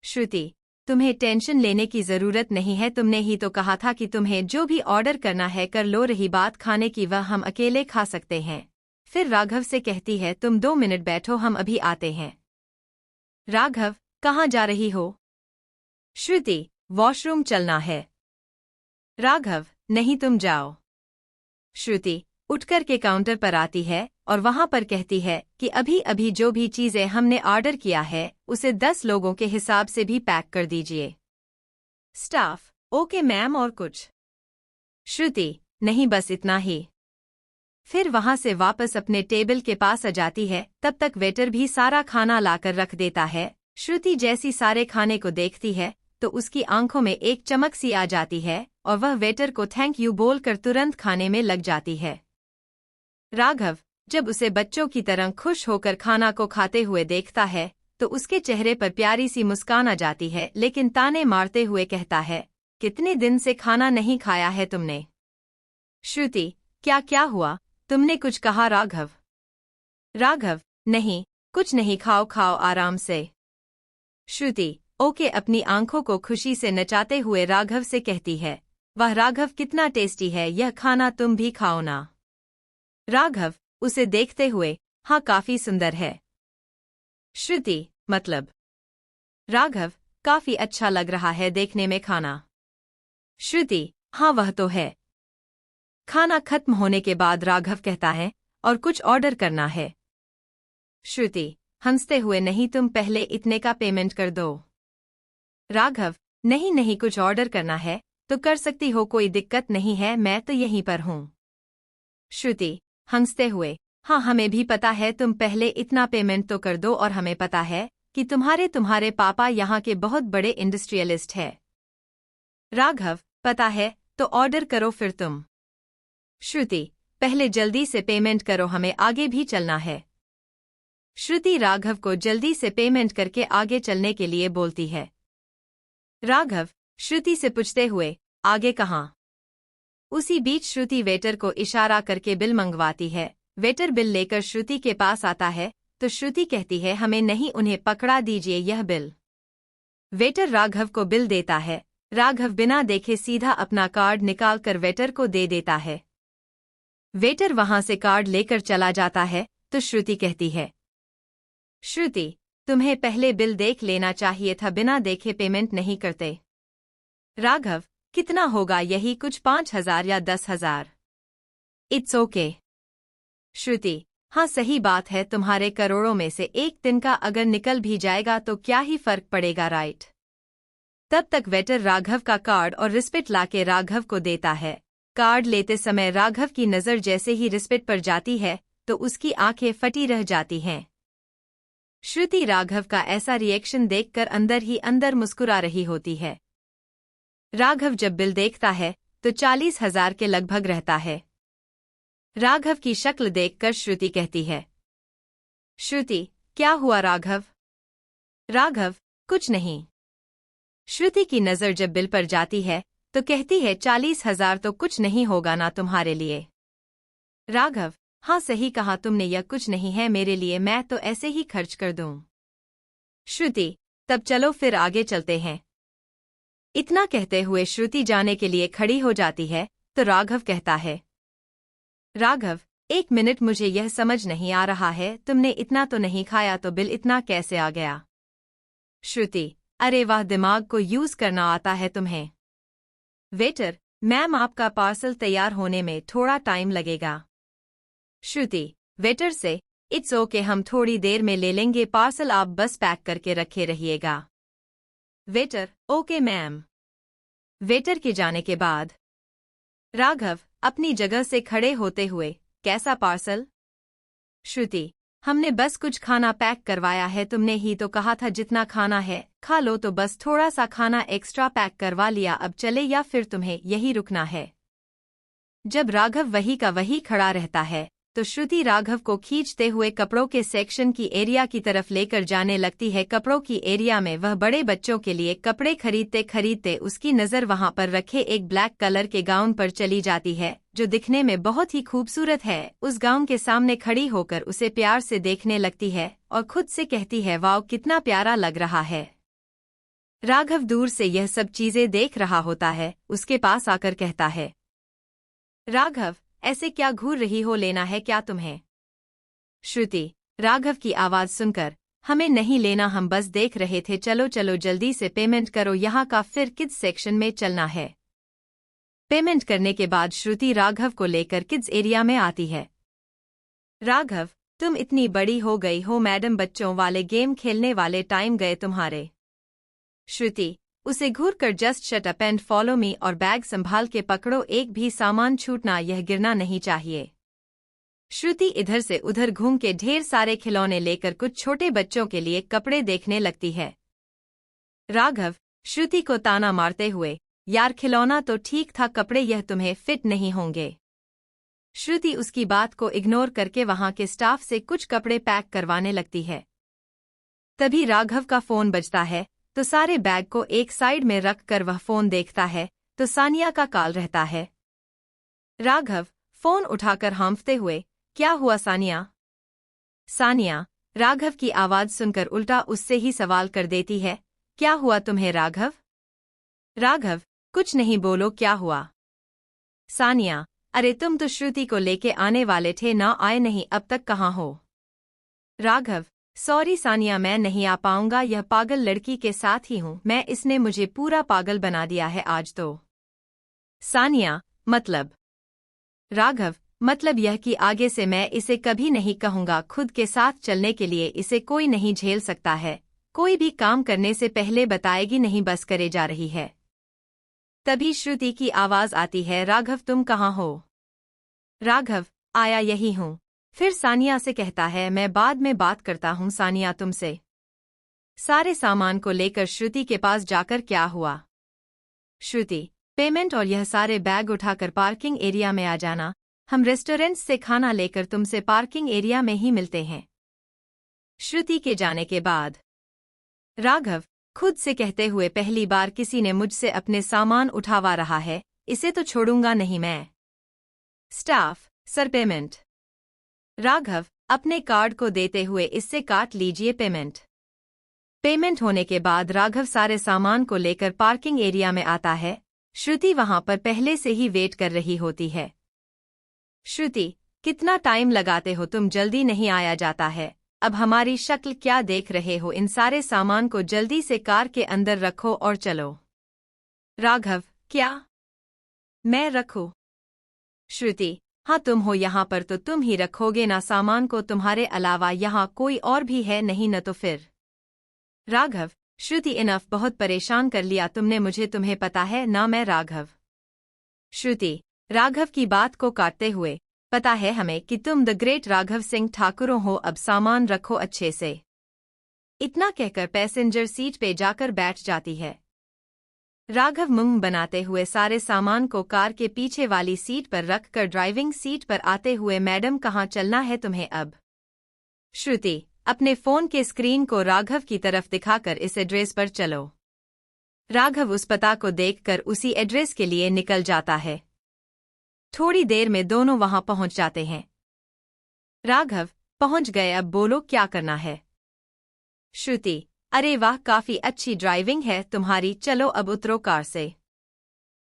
श्रुति, तुम्हें टेंशन लेने की जरूरत नहीं है, तुमने ही तो कहा था कि तुम्हें जो भी ऑर्डर करना है कर लो, रही बात खाने की वह हम अकेले खा सकते हैं। फिर राघव से कहती है, तुम 2 मिनट बैठो, हम अभी आते हैं। राघव, कहाँ जा रही हो? श्रुति, वॉशरूम चलना है। राघव, नहीं तुम जाओ। श्रुति उठकर के काउंटर पर आती है और वहां पर कहती है कि अभी अभी जो भी चीजें हमने ऑर्डर किया है उसे 10 लोगों के हिसाब से भी पैक कर दीजिए। स्टाफ, ओके मैम, और कुछ? श्रुति, नहीं बस इतना ही। फिर वहां से वापस अपने टेबल के पास आ जाती है, तब तक वेटर भी सारा खाना लाकर रख देता है। श्रुति जैसी सारे खाने को देखती है तो उसकी आंखों में एक चमक सी आ जाती है और वह वेटर को थैंक यू बोलकर तुरंत खाने में लग जाती है। राघव जब उसे बच्चों की तरह खुश होकर खाना को खाते हुए देखता है तो उसके चेहरे पर प्यारी सी मुस्कान आ जाती है, लेकिन ताने मारते हुए कहता है, कितने दिन से खाना नहीं खाया है तुमने? श्रुति, क्या क्या हुआ, तुमने कुछ कहा? राघव, नहीं कुछ नहीं, खाओ खाओ आराम से। श्रुति, ओके, अपनी आंखों को खुशी से नचाते हुए राघव से कहती है, वाह राघव कितना टेस्टी है यह खाना, तुम भी खाओ ना। राघव उसे देखते हुए, हाँ काफी सुंदर है। श्रुति, मतलब? राघव, काफी अच्छा लग रहा है देखने में खाना। श्रुति, हाँ वह तो है। खाना खत्म होने के बाद राघव कहता है, और कुछ ऑर्डर करना है। श्रुति हंसते हुए, नहीं तुम पहले इतने का पेमेंट कर दो। राघव, नहीं नहीं, कुछ ऑर्डर करना है तो कर सकती हो, कोई दिक्कत नहीं है, मैं तो यहीं पर हूँ। श्रुति हंसते हुए, हाँ हमें भी पता है, तुम पहले इतना पेमेंट तो कर दो, और हमें पता है कि तुम्हारे पापा यहाँ के बहुत बड़े इंडस्ट्रियलिस्ट है। राघव, पता है, तो ऑर्डर करो फिर तुम। श्रुति, पहले जल्दी से पेमेंट करो, हमें आगे भी चलना है। श्रुति राघव को जल्दी से पेमेंट करके आगे चलने के लिए बोलती है। राघव श्रुति से पूछते हुए, आगे कहाँ? उसी बीच श्रुति वेटर को इशारा करके बिल मंगवाती है। वेटर बिल लेकर श्रुति के पास आता है तो श्रुति कहती है, हमें नहीं, उन्हें पकड़ा दीजिए यह बिल। वेटर राघव को बिल देता है। राघव बिना देखे सीधा अपना कार्ड निकालकर वेटर को दे देता है। वेटर वहां से कार्ड लेकर चला जाता है तो श्रुति कहती है, श्रुति तुम्हें पहले बिल देख लेना चाहिए था, बिना देखे पेमेंट नहीं करते। राघव, कितना होगा यही, कुछ 5,000 या 10,000? It's okay. श्रुति, हाँ सही बात है, तुम्हारे करोड़ों में से एक दिन का अगर निकल भी जाएगा तो क्या ही फर्क पड़ेगा, राइट? तब तक वेटर राघव का कार्ड और रिस्पेट लाके राघव को देता है। कार्ड लेते समय राघव की नज़र जैसे ही रिस्पेट पर जाती है तो उसकी आंखें फटी रह जाती हैं। श्रुति राघव का ऐसा रिएक्शन देखकर अंदर ही अंदर मुस्कुरा रही होती है। राघव जब बिल देखता है तो 40,000 के लगभग रहता है। राघव की शक्ल देखकर श्रुति कहती है, श्रुति क्या हुआ राघव? राघव, कुछ नहीं। श्रुति की नज़र जब बिल पर जाती है तो कहती है, 40,000 तो कुछ नहीं होगा ना तुम्हारे लिए? राघव, हाँ सही कहा तुमने, यह कुछ नहीं है मेरे लिए, मैं तो ऐसे ही खर्च कर दूं। श्रुति, तब चलो फिर आगे चलते हैं। इतना कहते हुए श्रुति जाने के लिए खड़ी हो जाती है तो राघव कहता है, राघव 1 मिनट, मुझे यह समझ नहीं आ रहा है, तुमने इतना तो नहीं खाया तो बिल इतना कैसे आ गया? श्रुति, अरे वाह, दिमाग को यूज करना आता है तुम्हें। वेटर, मैम आपका पार्सल तैयार होने में थोड़ा टाइम लगेगा। श्रुति वेटर से, इट्स ओके, हम थोड़ी देर में ले लेंगे पार्सल, आप बस पैक करके रखे रहिएगा। Waiter, okay ma'am. वेटर के जाने के बाद राघव अपनी जगह से खड़े होते हुए, कैसा पार्सल? श्रुति, हमने बस कुछ खाना पैक करवाया है, तुमने ही तो कहा था जितना खाना है खा लो, तो बस थोड़ा सा खाना एक्स्ट्रा पैक करवा लिया, अब चले या फिर तुम्हें यही रुकना है? जब राघव वही का वही खड़ा रहता है तो श्रुति राघव को खींचते हुए कपड़ों के सेक्शन की एरिया की तरफ लेकर जाने लगती है। कपड़ों की एरिया में वह बड़े बच्चों के लिए कपड़े खरीदते खरीदते उसकी नज़र वहां पर रखे एक ब्लैक कलर के गाउन पर चली जाती है जो दिखने में बहुत ही खूबसूरत है। उस गाउन के सामने खड़ी होकर उसे प्यार से देखने लगती है और खुद से कहती है, वाओ कितना प्यारा लग रहा है। राघव दूर से यह सब चीजें देख रहा होता है, उसके पास आकर कहता है, राघव ऐसे क्या घूर रही हो, लेना है क्या तुम्हें? श्रुति राघव की आवाज सुनकर, हमें नहीं लेना, हम बस देख रहे थे, चलो चलो जल्दी से पेमेंट करो, यहाँ का फिर किड्स सेक्शन में चलना है। पेमेंट करने के बाद श्रुति राघव को लेकर किड्स एरिया में आती है। राघव, तुम इतनी बड़ी हो गई हो मैडम, बच्चों वाले गेम खेलने वाले टाइम गए तुम्हारे। श्रुति उसे घूरकर, just shut up and follow me, और बैग संभाल के पकड़ो, एक भी सामान छूटना, यह गिरना नहीं चाहिए। श्रुति इधर से उधर घूम के ढेर सारे खिलौने लेकर कुछ छोटे बच्चों के लिए कपड़े देखने लगती है। राघव श्रुति को ताना मारते हुए, यार खिलौना तो ठीक था, कपड़े यह तुम्हें फिट नहीं होंगे। श्रुति उसकी बात को इग्नोर करके वहां के स्टाफ से कुछ कपड़े पैक करवाने लगती है। तभी राघव का फोन बजता है तो सारे बैग को एक साइड में रख कर वह फोन देखता है तो सानिया का कॉल रहता है। राघव फोन उठाकर हाँफते हुए, क्या हुआ सानिया? सानिया राघव की आवाज सुनकर उल्टा उससे ही सवाल कर देती है, क्या हुआ तुम्हें राघव? राघव, कुछ नहीं, बोलो क्या हुआ? सानिया, अरे तुम तो श्रुति को लेके आने वाले थे ना, आए नहीं, अब तक कहाँ हो? राघव, सॉरी सानिया, मैं नहीं आ पाऊंगा, यह पागल लड़की के साथ ही हूँ मैं, इसने मुझे पूरा पागल बना दिया है आज तो। सानिया, मतलब? राघव, मतलब यह कि आगे से मैं इसे कभी नहीं कहूंगा। खुद के साथ चलने के लिए इसे कोई नहीं झेल सकता है। कोई भी काम करने से पहले बताएगी नहीं, बस करे जा रही है। तभी श्रुति की आवाज आती है, राघव तुम कहाँ हो? राघव, आया यही हूँ। फिर सानिया से कहता है, मैं बाद में बात करता हूँ सानिया तुमसे। सारे सामान को लेकर श्रुति के पास जाकर, क्या हुआ? श्रुति, पेमेंट और यह सारे बैग उठाकर पार्किंग एरिया में आ जाना। हम रेस्टोरेंट से खाना लेकर तुमसे पार्किंग एरिया में ही मिलते हैं। श्रुति के जाने के बाद राघव खुद से कहते हुए, पहली बार किसी ने मुझसे अपने सामान उठावा रहा है, इसे तो छोड़ूंगा नहीं मैं। Staff, sir payment. राघव अपने कार्ड को देते हुए, इससे काट लीजिए पेमेंट। पेमेंट होने के बाद राघव सारे सामान को लेकर पार्किंग एरिया में आता है। श्रुति वहां पर पहले से ही वेट कर रही होती है। श्रुति, कितना टाइम लगाते हो तुम, जल्दी नहीं आया जाता है। अब हमारी शक्ल क्या देख रहे हो, इन सारे सामान को जल्दी से कार के अंदर रखो और चलो। राघव, क्या मैं रखूं? श्रुति, हाँ तुम हो यहाँ पर तो तुम ही रखोगे ना सामान को, तुम्हारे अलावा यहाँ कोई और भी है नहीं न तो फिर। राघव, श्रुति इनफ, बहुत परेशान कर लिया तुमने मुझे, तुम्हें पता है ना मैं राघव। श्रुति राघव की बात को काटते हुए, पता है हमें कि तुम द ग्रेट राघव सिंह ठाकुर हो, अब सामान रखो अच्छे से। इतना कहकर पैसेंजर सीट पे जाकर बैठ जाती है। राघव मुंह बनाते हुए सारे सामान को कार के पीछे वाली सीट पर रखकर ड्राइविंग सीट पर आते हुए, मैडम कहाँ चलना है तुम्हें अब? श्रुति अपने फोन के स्क्रीन को राघव की तरफ दिखाकर, इस एड्रेस पर चलो। राघव उस पता को देखकर उसी एड्रेस के लिए निकल जाता है। थोड़ी देर में दोनों वहां पहुंच जाते हैं। राघव, पहुंच गए, अब बोलो क्या करना है? श्रुति, अरे वाह, काफी अच्छी ड्राइविंग है तुम्हारी, चलो अब उतरो कार से।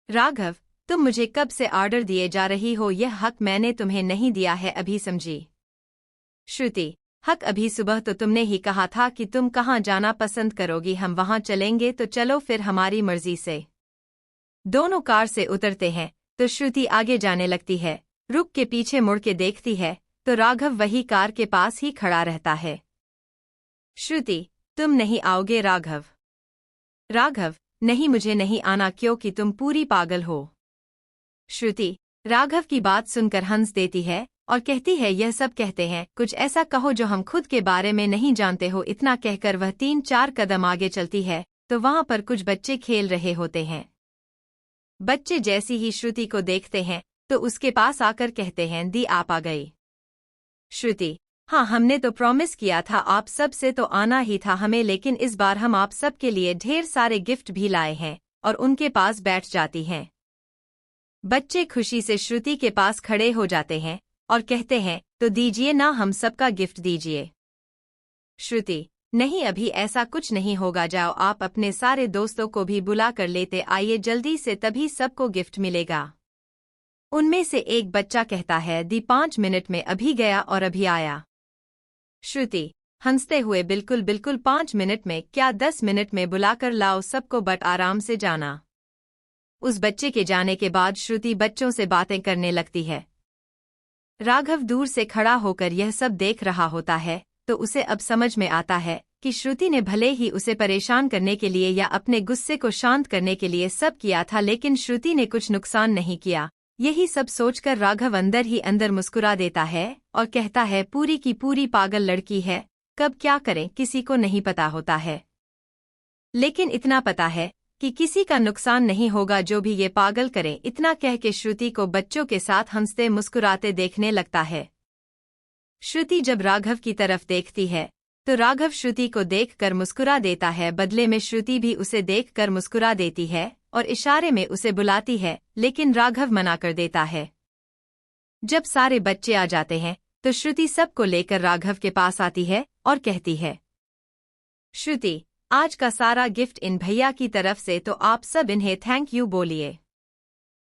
राघव, तुम मुझे कब से ऑर्डर दिए जा रही हो, यह हक मैंने तुम्हें नहीं दिया है अभी, समझी? श्रुति, हक अभी सुबह तो तुमने ही कहा था कि तुम कहाँ जाना पसंद करोगी, हम वहां चलेंगे, तो चलो फिर हमारी मर्जी से। दोनों कार से उतरते हैं तो श्रुति आगे जाने लगती है। रुक के पीछे मुड़ के देखती है तो राघव वही कार के पास ही खड़ा रहता है। श्रुति, तुम नहीं आओगे राघव? राघव, नहीं मुझे नहीं आना, क्योंकि तुम पूरी पागल हो। श्रुति राघव की बात सुनकर हंस देती है और कहती है, यह सब कहते हैं, कुछ ऐसा कहो जो हम खुद के बारे में नहीं जानते हो। इतना कहकर वह 3-4 कदम आगे चलती है तो वहां पर कुछ बच्चे खेल रहे होते हैं। बच्चे जैसी ही श्रुति को देखते हैं तो उसके पास आकर कहते हैं, दी आप आ गई। श्रुति, हाँ हमने तो प्रॉमिस किया था आप सब से तो आना ही था हमें, लेकिन इस बार हम आप सब के लिए ढेर सारे गिफ्ट भी लाए हैं। और उनके पास बैठ जाती हैं। बच्चे खुशी से श्रुति के पास खड़े हो जाते हैं और कहते हैं, तो दीजिए ना, हम सबका गिफ्ट दीजिए। श्रुति, नहीं अभी ऐसा कुछ नहीं होगा, जाओ आप अपने सारे दोस्तों को भी बुला कर लेते आइए जल्दी से, तभी सबको गिफ्ट मिलेगा। उनमें से एक बच्चा कहता है, दी 5 मिनट में अभी गया और अभी आया। श्रुति हंसते हुए, बिल्कुल बिल्कुल 5 मिनट में क्या 10 मिनट में बुलाकर लाओ सबको, बट आराम से जाना। उस बच्चे के जाने के बाद श्रुति बच्चों से बातें करने लगती है। राघव दूर से खड़ा होकर यह सब देख रहा होता है तो उसे अब समझ में आता है कि श्रुति ने भले ही उसे परेशान करने के लिए या अपने गुस्से को शांत करने के लिए सब किया था, लेकिन श्रुति ने कुछ नुकसान नहीं किया। यही सब सोचकर राघव अंदर ही अंदर मुस्कुरा देता है और कहता है, पूरी की पूरी पागल लड़की है, कब क्या करे किसी को नहीं पता होता है, लेकिन इतना पता है कि किसी का नुकसान नहीं होगा जो भी ये पागल करे। इतना कह के श्रुति को बच्चों के साथ हंसते मुस्कुराते देखने लगता है। श्रुति जब राघव की तरफ देखती है तो राघव श्रुति को देखकर मुस्कुरा देता है, बदले में श्रुति भी उसे देखकर मुस्कुरा देती है और इशारे में उसे बुलाती है, लेकिन राघव मना कर देता है। जब सारे बच्चे आ जाते हैं तो श्रुति सबको लेकर राघव के पास आती है और कहती है, श्रुति आज का सारा गिफ्ट इन भैया की तरफ से, तो आप सब इन्हें थैंक यू बोलिए।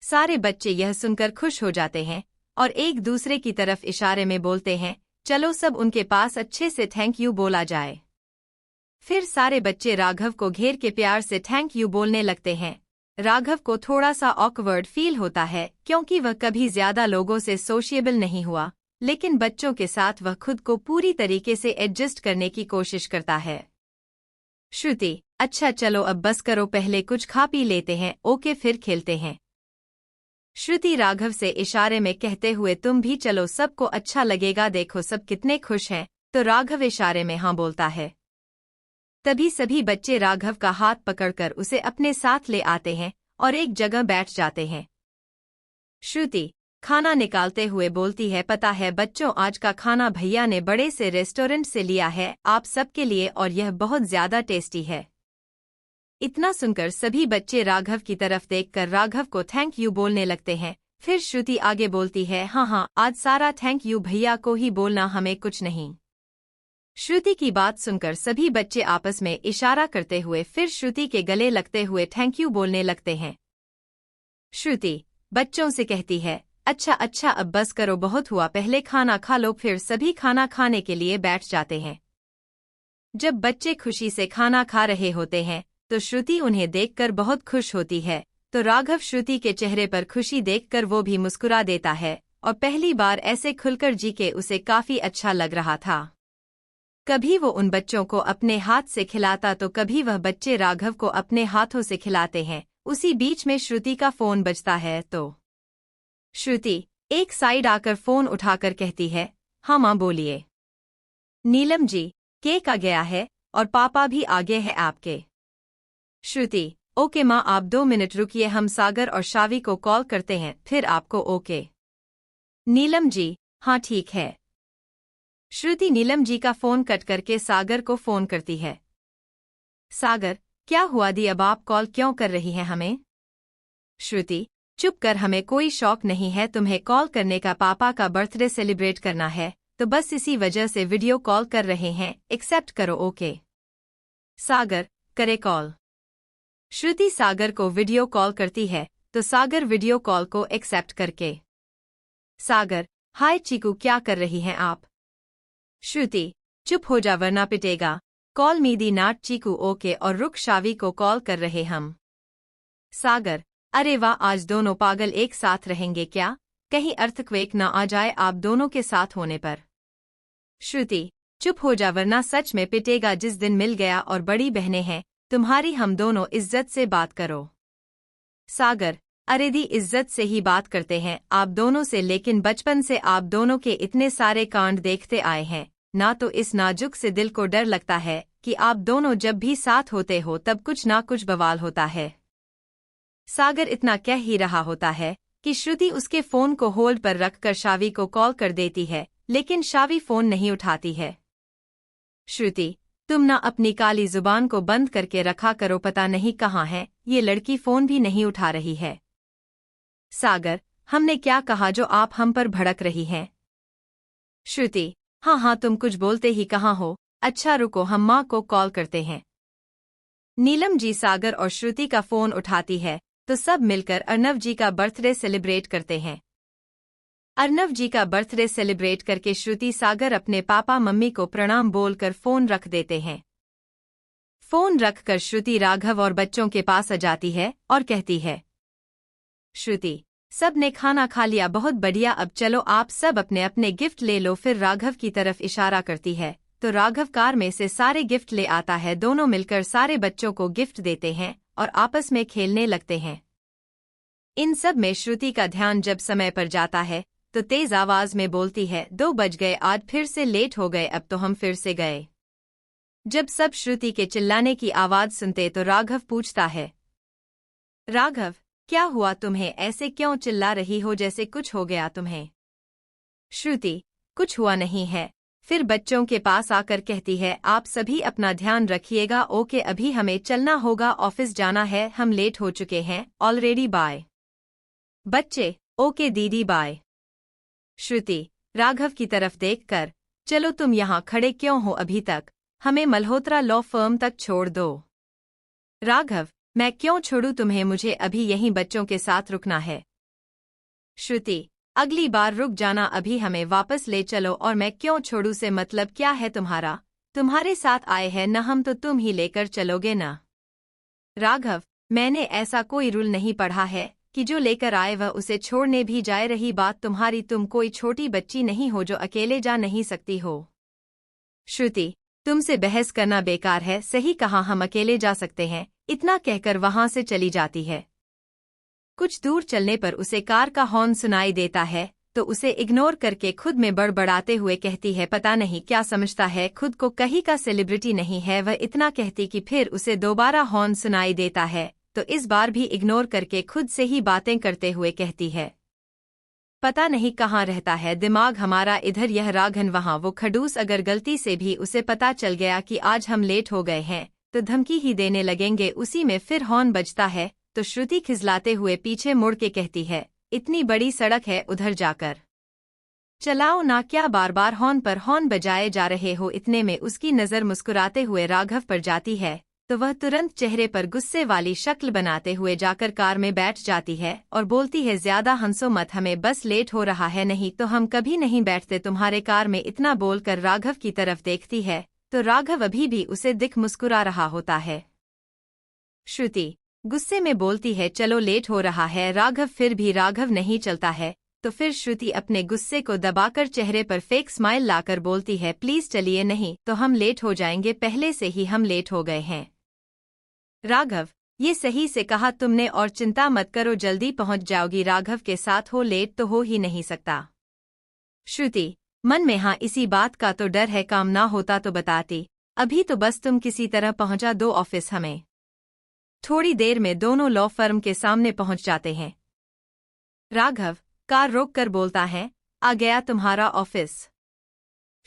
सारे बच्चे यह सुनकर खुश हो जाते हैं और एक दूसरे की तरफ इशारे में बोलते हैं, चलो सब उनके पास अच्छे से थैंक यू बोला जाए। फिर सारे बच्चे राघव को घेर के प्यार से थैंक यू बोलने लगते हैं। राघव को थोड़ा सा ऑकवर्ड फील होता है क्योंकि वह कभी ज्यादा लोगों से सोशिएबल नहीं हुआ, लेकिन बच्चों के साथ वह खुद को पूरी तरीके से एडजस्ट करने की कोशिश करता है। श्रुति, अच्छा चलो अब बस करो, पहले कुछ खा पी लेते हैं, ओके फिर खेलते हैं। श्रुति राघव से इशारे में कहते हुए तुम भी चलो, सबको अच्छा लगेगा, देखो सब कितने खुश हैं। तो राघव इशारे में हाँ बोलता है। तभी सभी बच्चे राघव का हाथ पकड़कर उसे अपने साथ ले आते हैं और एक जगह बैठ जाते हैं। श्रुति खाना निकालते हुए बोलती है, पता है बच्चों, आज का खाना भैया ने बड़े से रेस्टोरेंट से लिया है आप सबके लिए और यह बहुत ज्यादा टेस्टी है। इतना सुनकर सभी बच्चे राघव की तरफ देखकर राघव को थैंक यू बोलने लगते हैं। फिर श्रुति आगे बोलती है, हाँ आज सारा थैंक यू भैया को ही बोलना, हमें कुछ नहीं। श्रुति की बात सुनकर सभी बच्चे आपस में इशारा करते हुए फिर श्रुति के गले लगते हुए थैंक यू बोलने लगते हैं। श्रुति बच्चों से कहती है, अच्छा अब बस करो, बहुत हुआ, पहले खाना खा लो। फिर सभी खाना खाने के लिए बैठ जाते हैं। जब बच्चे खुशी से खाना खा रहे होते हैं तो श्रुति उन्हें देखकर बहुत खुश होती है, तो राघव श्रुति के चेहरे पर खुशी देखकर वो भी मुस्कुरा देता है और पहली बार ऐसे खुलकर जी के उसे काफी अच्छा लग रहा था। कभी वो उन बच्चों को अपने हाथ से खिलाता तो कभी वह बच्चे राघव को अपने हाथों से खिलाते हैं। उसी बीच में श्रुति का फोन बजता है तो श्रुति एक साइड आकर फोन उठाकर कहती है, हाँ माँ बोलिए। नीलम जी, केक आ गया है और पापा भी आ गए हैं आपके। श्रुति ओके माँ, आप 2 मिनट रुकिए, हम सागर और शावी को कॉल करते हैं, फिर आपको ओके। नीलम जी हाँ ठीक है। श्रुति नीलम जी का फोन कट करके सागर को फोन करती है। सागर क्या हुआ दी, अब आप कॉल क्यों कर रही हैं हमें? श्रुति चुप कर, हमें कोई शौक नहीं है तुम्हें कॉल करने का, पापा का बर्थडे सेलिब्रेट करना है तो बस इसी वजह से वीडियो कॉल कर रहे हैं, एक्सेप्ट करो ओके। सागर करे कॉल। श्रुति सागर को वीडियो कॉल करती है तो सागर वीडियो कॉल को एक्सेप्ट करके, सागर हाय चीकू क्या कर रही हैं आप? श्रुति चुप हो जा वरना पिटेगा, कॉल मी दी नाट चीकू ओके, और रुक शावी को कॉल कर रहे हम। सागर अरे वाह, आज दोनों पागल एक साथ रहेंगे क्या, कहीं अर्थक्वेक ना आ जाए आप दोनों के साथ होने पर। श्रुति चुप हो जा वरना सच में पिटेगा, जिस दिन मिल गया और बड़ी बहनें हैं तुम्हारी, हम दोनों इज्जत से बात करो। सागर अरे दी इज्जत से ही बात करते हैं आप दोनों से, लेकिन बचपन से आप दोनों के इतने सारे कांड देखते आए हैं ना, तो इस नाजुक से दिल को डर लगता है कि आप दोनों जब भी साथ होते हो तब कुछ ना कुछ बवाल होता है। सागर इतना कह ही रहा होता है कि श्रुति उसके फोन को होल्ड पर रखकर शावी को कॉल कर देती है, लेकिन शावी फोन नहीं उठाती है। श्रुति तुम ना अपनी काली जुबान को बंद करके रखा करो, पता नहीं कहाँ है ये लड़की, फोन भी नहीं उठा रही है। सागर हमने क्या कहा जो आप हम पर भड़क रही हैं? श्रुति हाँ तुम कुछ बोलते ही कहाँ हो, अच्छा रुको हम माँ को कॉल करते हैं। नीलम जी सागर और श्रुति का फोन उठाती है तो सब मिलकर अर्नव जी का बर्थडे सेलिब्रेट करते हैं। अर्नव जी का बर्थडे सेलिब्रेट करके श्रुति सागर अपने पापा मम्मी को प्रणाम बोलकर फोन रख देते हैं। फोन रखकर श्रुति राघव और बच्चों के पास आ जाती है और कहती है, श्रुति सब ने खाना खा लिया, बहुत बढ़िया, अब चलो आप सब अपने अपने गिफ्ट ले लो। फिर राघव की तरफ इशारा करती है तो राघव कार में से सारे गिफ्ट ले आता है, दोनों मिलकर सारे बच्चों को गिफ्ट देते हैं और आपस में खेलने लगते हैं। इन सब में श्रुति का ध्यान जब समय पर जाता है तो तेज आवाज में बोलती है, 2 बज गए, आज फिर से लेट हो गए, अब तो हम फिर से गए। जब सब श्रुति के चिल्लाने की आवाज सुनते तो राघव पूछता है, राघव क्या हुआ तुम्हें, ऐसे क्यों चिल्ला रही हो जैसे कुछ हो गया तुम्हें? श्रुति कुछ हुआ नहीं है। फिर बच्चों के पास आकर कहती है, आप सभी अपना ध्यान रखिएगा ओके, अभी हमें चलना होगा, ऑफिस जाना है, हम लेट हो चुके हैं ऑलरेडी, बाय। बच्चे ओके दीदी बाय। श्रुति राघव की तरफ देखकर, चलो तुम यहाँ खड़े क्यों हो अभी तक, हमें मल्होत्रा लॉ फर्म तक छोड़ दो। राघव मैं क्यों छोड़ूं तुम्हें, मुझे अभी यहीं बच्चों के साथ रुकना है। श्रुति अगली बार रुक जाना, अभी हमें वापस ले चलो, और मैं क्यों छोड़ूं से मतलब क्या है तुम्हारा, तुम्हारे साथ आए हैं न हम तो तुम ही लेकर चलोगे ना। राघव मैंने ऐसा कोई रूल नहीं पढ़ा है कि जो लेकर आए वह उसे छोड़ने भी जाए। रही बात तुम्हारी, तुम कोई छोटी बच्ची नहीं हो जो अकेले जा नहीं सकती हो। श्रुति, तुमसे बहस करना बेकार है। सही कहा, हम अकेले जा सकते हैं। इतना कहकर वहां से चली जाती है। कुछ दूर चलने पर उसे कार का हॉर्न सुनाई देता है तो उसे इग्नोर करके खुद में बड़बड़ाते हुए कहती है, पता नहीं क्या समझता है खुद को, कहीं का सेलिब्रिटी नहीं है वह। इतना कहती कि फिर उसे दोबारा हॉर्न सुनाई देता है तो इस बार भी इग्नोर करके खुद से ही बातें करते हुए कहती है, पता नहीं कहाँ रहता है दिमाग हमारा, इधर यह राघन वहाँ वो खड़ूस। अगर गलती से भी उसे पता चल गया कि आज हम लेट हो गए हैं तो धमकी ही देने लगेंगे। उसी में फिर हॉर्न बजता है तो श्रुति खिजलाते हुए पीछे मुड़ के कहती है, इतनी बड़ी सड़क है, उधर जाकर चलाओ ना, क्या बार बार हॉर्न पर हॉर्न बजाए जा रहे हो। इतने में उसकी नज़र मुस्कुराते हुए राघव पर जाती है तो वह तुरंत चेहरे पर गुस्से वाली शक्ल बनाते हुए जाकर कार में बैठ जाती है और बोलती है, ज्यादा हंसो मत, हमें बस लेट हो रहा है, नहीं तो हम कभी नहीं बैठते तुम्हारे कार में। इतना बोलकर राघव की तरफ देखती है तो राघव अभी भी उसे दिख मुस्कुरा रहा होता है। श्रुति गुस्से में बोलती है, चलो लेट हो रहा है। राघव फिर भी राघव नहीं चलता है तो फिर श्रुति अपने गुस्से को दबाकर चेहरे पर फेक स्माइल लाकर बोलती है, प्लीज चलिए, नहीं तो हम लेट हो जाएंगे, पहले से ही हम लेट हो गए हैं। राघव, ये सही से कहा तुमने, और चिंता मत करो, जल्दी पहुंच जाओगी। राघव के साथ हो, लेट तो हो ही नहीं सकता। श्रुति मन में, हाँ इसी बात का तो डर है, काम ना होता तो बताती, अभी तो बस तुम किसी तरह पहुंचा दो ऑफिस हमें। थोड़ी देर में दोनों लॉ फर्म के सामने पहुंच जाते हैं। राघव कार रोक कर बोलता है, आ गया तुम्हारा ऑफिस।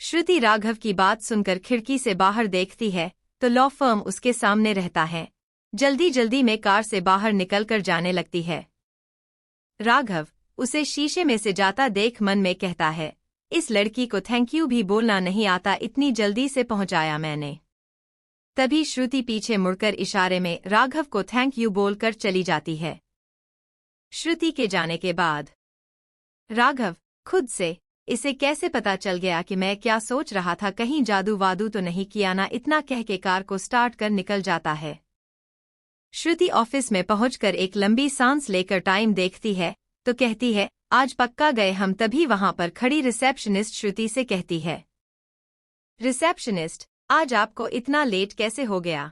श्रुति राघव की बात सुनकर खिड़की से बाहर देखती है तो लॉ फर्म उसके सामने रहता है। जल्दी जल्दी में कार से बाहर निकलकर जाने लगती है। राघव उसे शीशे में से जाता देख मन में कहता है, इस लड़की को थैंक यू भी बोलना नहीं आता, इतनी जल्दी से पहुंचाया मैंने। तभी श्रुति पीछे मुड़कर इशारे में राघव को थैंक यू बोलकर चली जाती है। श्रुति के जाने के बाद राघव खुद से, इसे कैसे पता चल गया कि मैं क्या सोच रहा था, कहीं जादू वादू तो नहीं किया ना, इतना कह के कार को स्टार्ट कर निकल जाता है। श्रुति ऑफिस में पहुंचकर एक लंबी सांस लेकर टाइम देखती है तो कहती है, आज पक्का गए हम। तभी वहां पर खड़ी रिसेप्शनिस्ट श्रुति से कहती है, रिसेप्शनिस्ट आज आपको इतना लेट कैसे हो गया?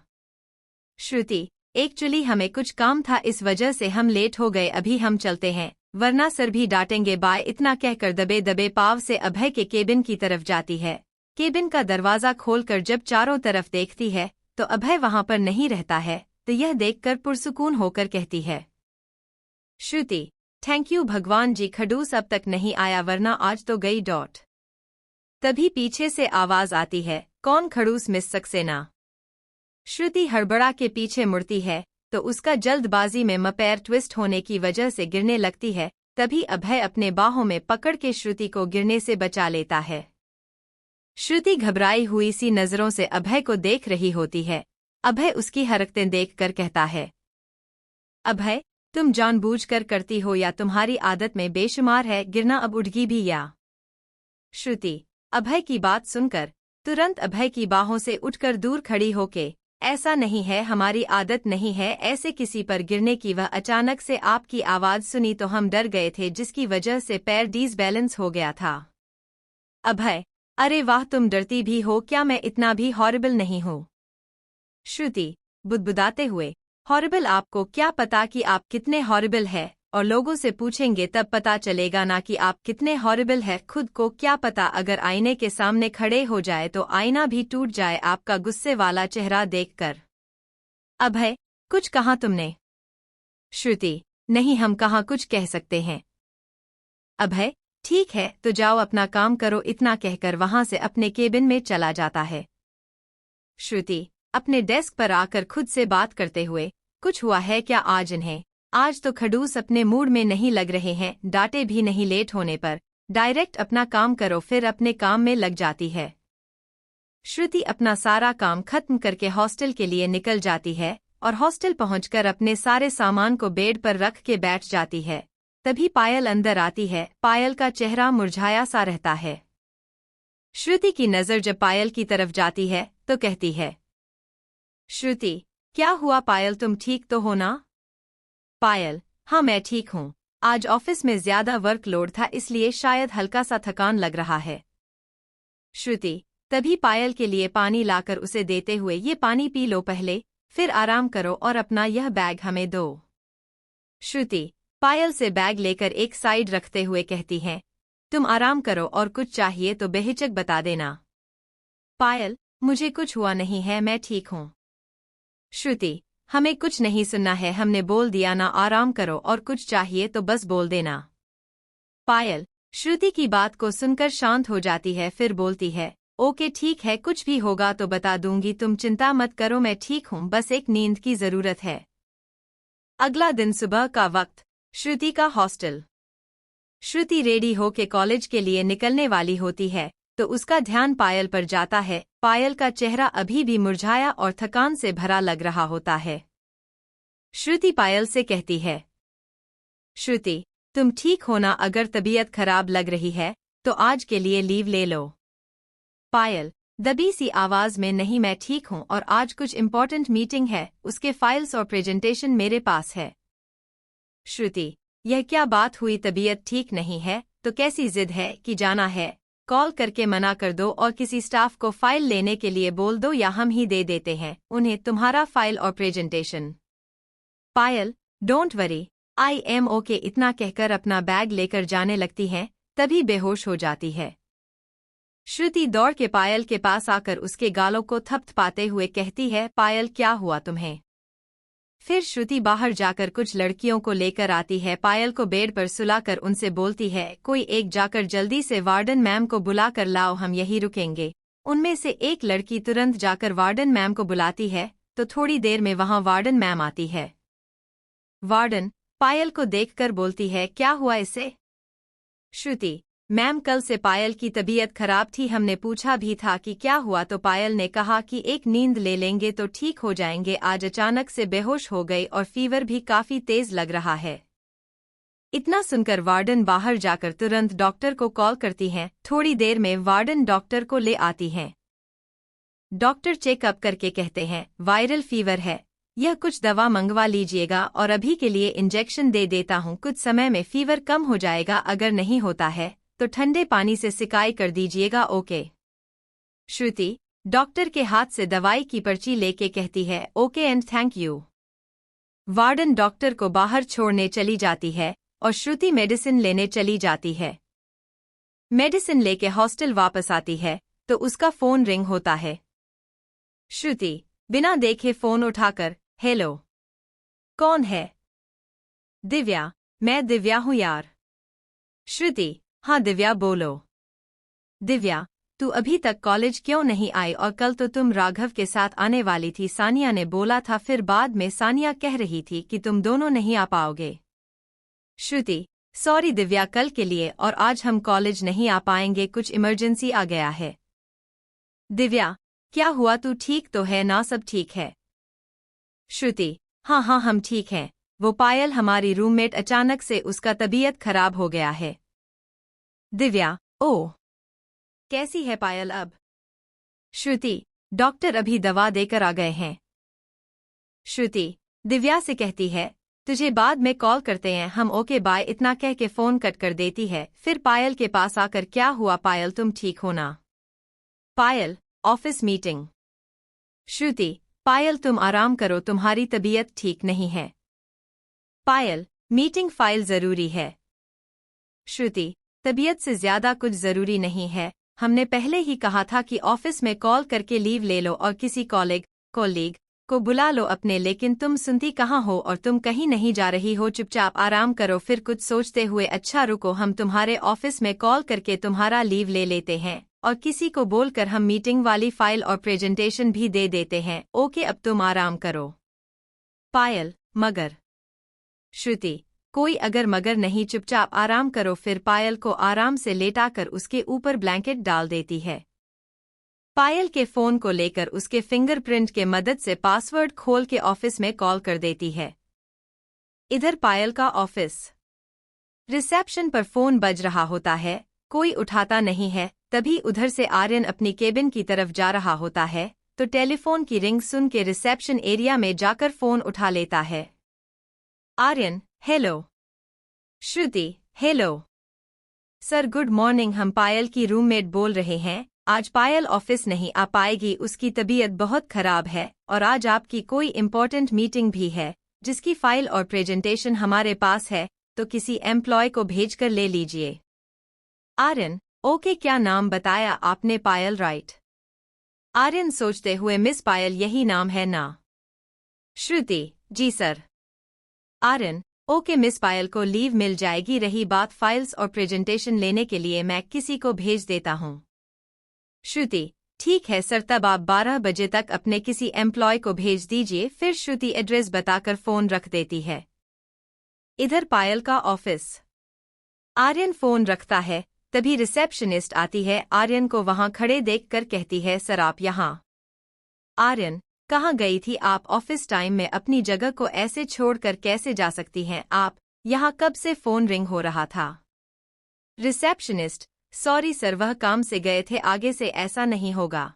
श्रुति, एक्चुअली हमें कुछ काम था, इस वजह से हम लेट हो गए, अभी हम चलते हैं वरना सर भी डांटेंगे, बाय। इतना कहकर दबे दबे पाव से अभय के केबिन की तरफ जाती है। केबिन का दरवाजा खोलकर जब चारों तरफ देखती है तो अभय वहां पर नहीं रहता है तो यह देखकर पुरसुकून होकर कहती है, श्रुति थैंक यू भगवान जी, खड़ूस अब तक नहीं आया वरना आज तो गई डॉट। तभी पीछे से आवाज आती है, कौन खड़ूस मिस सक्सेना? श्रुति हड़बड़ा के पीछे मुड़ती है तो उसका जल्दबाजी में पैर ट्विस्ट होने की वजह से गिरने लगती है। तभी अभय अपने बाहों में पकड़ के श्रुति को गिरने से बचा लेता है। श्रुति घबराई हुई सी नजरों से अभय को देख रही होती है। अभय उसकी हरकतें देखकर कहता है, अभय तुम जानबूझकर करती हो या तुम्हारी आदत में बेशुमार है गिरना, अब उठगी भी या? श्रुति अभय की बात सुनकर तुरंत अभय की बाहों से उठकर दूर खड़ी होके, ऐसा नहीं है, हमारी आदत नहीं है ऐसे किसी पर गिरने की। वह अचानक से आपकी आवाज सुनी तो हम डर गए थे जिसकी वजह से पैर डिसबैलेंस हो गया था। अभय, अरे वाह तुम डरती भी हो क्या, मैं इतना भी हॉरिबल नहीं हूँ। श्रुति बुदबुदाते हुए, हॉरिबल आपको क्या पता कि आप कितने हॉरिबल है, और लोगों से पूछेंगे तब पता चलेगा ना कि आप कितने हॉरिबल है। खुद को क्या पता अगर आईने के सामने खड़े हो जाए तो आईना भी टूट जाए आपका गुस्से वाला चेहरा देखकर। अभय, कुछ कहा तुमने? श्रुति, नहीं हम कहाँ कुछ कह सकते हैं। अभय, ठीक है तो जाओ अपना काम करो, इतना कहकर वहां से अपने केबिन में चला जाता है। श्रुति अपने डेस्क पर आकर खुद से बात करते हुए, कुछ हुआ है क्या आज इन्हें? आज तो खड़ूस अपने मूड में नहीं लग रहे हैं, डांटे भी नहीं लेट होने पर, डायरेक्ट अपना काम करो। फिर अपने काम में लग जाती है। श्रुति अपना सारा काम खत्म करके हॉस्टल के लिए निकल जाती है और हॉस्टल पहुंचकर अपने सारे सामान को बेड पर रख के बैठ जाती है। तभी पायल अंदर आती है। पायल का चेहरा मुरझाया सा रहता है। श्रुति की नज़र जब पायल की तरफ जाती है तो कहती है, श्रुति क्या हुआ पायल, तुम ठीक तो हो ना? पायल, हाँ मैं ठीक हूँ। आज ऑफिस में ज्यादा वर्कलोड था इसलिए शायद हल्का सा थकान लग रहा है। श्रुति तभी पायल के लिए पानी लाकर उसे देते हुए, ये पानी पी लो पहले, फिर आराम करो और अपना यह बैग हमें दो। श्रुति पायल से बैग लेकर एक साइड रखते हुए कहती है, तुम आराम करो और कुछ चाहिए तो बेहिचक बता देना। पायल, मुझे कुछ हुआ नहीं है, मैं ठीक हूँ। श्रुति हमें कुछ नहीं सुनना है, हमने बोल दिया ना, आराम करो और कुछ चाहिए तो बस बोल देना। पायल श्रुति की बात को सुनकर शांत हो जाती है, फिर बोलती है, ओके ठीक है, कुछ भी होगा तो बता दूंगी, तुम चिंता मत करो, मैं ठीक हूँ, बस एक नींद की जरूरत है। अगला दिन सुबह का वक्त, श्रुति का हॉस्टल। श्रुति रेडी होके कॉलेज के लिए निकलने वाली होती है तो उसका ध्यान पायल पर जाता है। पायल का चेहरा अभी भी मुरझाया और थकान से भरा लग रहा होता है। श्रुति पायल से कहती है, श्रुति तुम ठीक हो ना? अगर तबीयत खराब लग रही है तो आज के लिए लीव ले लो। पायल दबी सी आवाज में, नहीं मैं ठीक हूँ और आज कुछ इम्पोर्टेंट मीटिंग है, उसके फाइल्स और प्रेजेंटेशन मेरे पास है। श्रुति यह क्या बात हुई, तबीयत ठीक नहीं है तो कैसी जिद है कि जाना है? कॉल करके मना कर दो और किसी स्टाफ को फाइल लेने के लिए बोल दो या हम ही दे देते हैं उन्हें तुम्हारा फाइल और presentation. Payal don't worry, I am okay, इतना कहकर अपना बैग लेकर जाने लगती है, तभी बेहोश हो जाती है। श्रुति दौड़ के पायल के पास आकर उसके गालों को थपथपाते हुए कहती है, पायल क्या हुआ तुम्हें? फिर श्रुति बाहर जाकर कुछ लड़कियों को लेकर आती है, पायल को बेड पर सुलाकर उनसे बोलती है, कोई एक जाकर जल्दी से वार्डन मैम को बुला कर लाओ, हम यहीं रुकेंगे। उनमें से एक लड़की तुरंत जाकर वार्डन मैम को बुलाती है तो थोड़ी देर में वहां वार्डन मैम आती है। वार्डन पायल को देखकर बोलती है, क्या हुआ इसे? श्रुति मैम कल से पायल की तबीयत खराब थी, हमने पूछा भी था कि क्या हुआ तो पायल ने कहा कि एक नींद ले लेंगे तो ठीक हो जाएंगे, आज अचानक से बेहोश हो गई और फीवर भी काफी तेज लग रहा है। इतना सुनकर वार्डन बाहर जाकर तुरंत डॉक्टर को कॉल करती हैं। थोड़ी देर में वार्डन डॉक्टर को ले आती हैं। डॉक्टर चेकअप करके कहते हैं, वायरल फीवर है, यह कुछ दवा मंगवा लीजिएगा और अभी के लिए इंजेक्शन दे देता हूँ, कुछ समय में फीवर कम हो जाएगा, अगर नहीं होता है तो ठंडे पानी से सिकाई कर दीजिएगा, ओके। श्रुति डॉक्टर के हाथ से दवाई की पर्ची लेके कहती है, okay and thank you. Warden doctor को बाहर छोड़ने चली जाती है और श्रुति मेडिसिन लेने चली जाती है। मेडिसिन लेके हॉस्टल वापस आती है तो उसका फोन रिंग होता है। श्रुति बिना देखे फोन उठाकर, हेलो, कौन है? दिव्या, मैं दिव्या हूँ यार। श्रुति हाँ दिव्या बोलो। दिव्या तू अभी तक कॉलेज क्यों नहीं आई, और कल तो तुम राघव के साथ आने वाली थी, सानिया ने बोला था, फिर बाद में सानिया कह रही थी कि तुम दोनों नहीं आ पाओगे। श्रुति सॉरी दिव्या, कल के लिए और आज हम कॉलेज नहीं आ पाएंगे, कुछ इमरजेंसी आ गया है। दिव्या क्या हुआ, तू ठीक तो है ना? सब ठीक है। श्रुति हाँ हाँ हम ठीक हैं, वो पायल हमारी रूममेट, अचानक से उसका तबीयत खराब हो गया है। दिव्या ओह, कैसी है पायल अब? श्रुति डॉक्टर अभी दवा देकर आ गए हैं। श्रुति दिव्या से कहती है, तुझे बाद में कॉल करते हैं हम, ओके बाय, इतना कह के फोन कट कर देती है। फिर पायल के पास आकर, क्या हुआ पायल, तुम ठीक हो ना? पायल ऑफिस मीटिंग। श्रुति पायल तुम आराम करो, तुम्हारी तबीयत ठीक नहीं है। पायल मीटिंग फाइल जरूरी है। श्रुति तबीयत से ज्यादा कुछ जरूरी नहीं है, हमने पहले ही कहा था कि ऑफिस में कॉल करके लीव ले लो और किसी कोलीग को बुला लो अपने, लेकिन तुम सुनती कहाँ हो और तुम कहीं नहीं जा रही हो, चुपचाप आराम करो। फिर कुछ सोचते हुए, अच्छा रुको, हम तुम्हारे ऑफिस में कॉल करके तुम्हारा लीव ले लेते हैं और किसी को बोलकर हम मीटिंग वाली फाइल और प्रेजेंटेशन भी दे देते हैं, ओके अब तुम आराम करो। पायल मगर। श्रुति कोई अगर मगर नहीं, चुपचाप आराम करो। फिर पायल को आराम से लेटाकर उसके ऊपर ब्लैंकेट डाल देती है। पायल के फोन को लेकर उसके फिंगरप्रिंट के मदद से पासवर्ड खोल के ऑफिस में कॉल कर देती है। इधर पायल का ऑफिस रिसेप्शन पर फोन बज रहा होता है, कोई उठाता नहीं है। तभी उधर से आर्यन अपनी केबिन की तरफ जा रहा होता है तो टेलीफोन की रिंग सुन के रिसेप्शन एरिया में जाकर फोन उठा लेता है। आर्यन, हेलो। श्रुति, हेलो सर, गुड मॉर्निंग। हम पायल की रूममेट बोल रहे हैं। आज पायल ऑफिस नहीं आ पाएगी, उसकी तबीयत बहुत खराब है और आज आपकी कोई इम्पोर्टेंट मीटिंग भी है जिसकी फाइल और प्रेजेंटेशन हमारे पास है, तो किसी एम्प्लॉय को भेजकर ले लीजिए। आर्यन, ओके। क्या नाम बताया आपने? पायल, राइट। आर्यन सोचते हुए, मिस पायल यही नाम है ना? श्रुति, जी सर। आर्यन, ओके मिस पायल को लीव मिल जाएगी। रही बात फाइल्स और प्रेजेंटेशन लेने के लिए, मैं किसी को भेज देता हूँ। श्रुति, ठीक है सर, तब आप 12 बजे तक अपने किसी एम्प्लॉय को भेज दीजिए। फिर श्रुति एड्रेस बताकर फोन रख देती है। इधर पायल का ऑफिस। आर्यन फोन रखता है, तभी रिसेप्शनिस्ट आती है। आर्यन को वहां खड़े देखकर कहती है, सर आप यहाँ। आर्यन, कहाँ गई थी आप? ऑफिस टाइम में अपनी जगह को ऐसे छोड़कर कैसे जा सकती हैं आप? यहाँ कब से फोन रिंग हो रहा था? रिसेप्शनिस्ट, सॉरी सर, वह काम से गए थे, आगे से ऐसा नहीं होगा।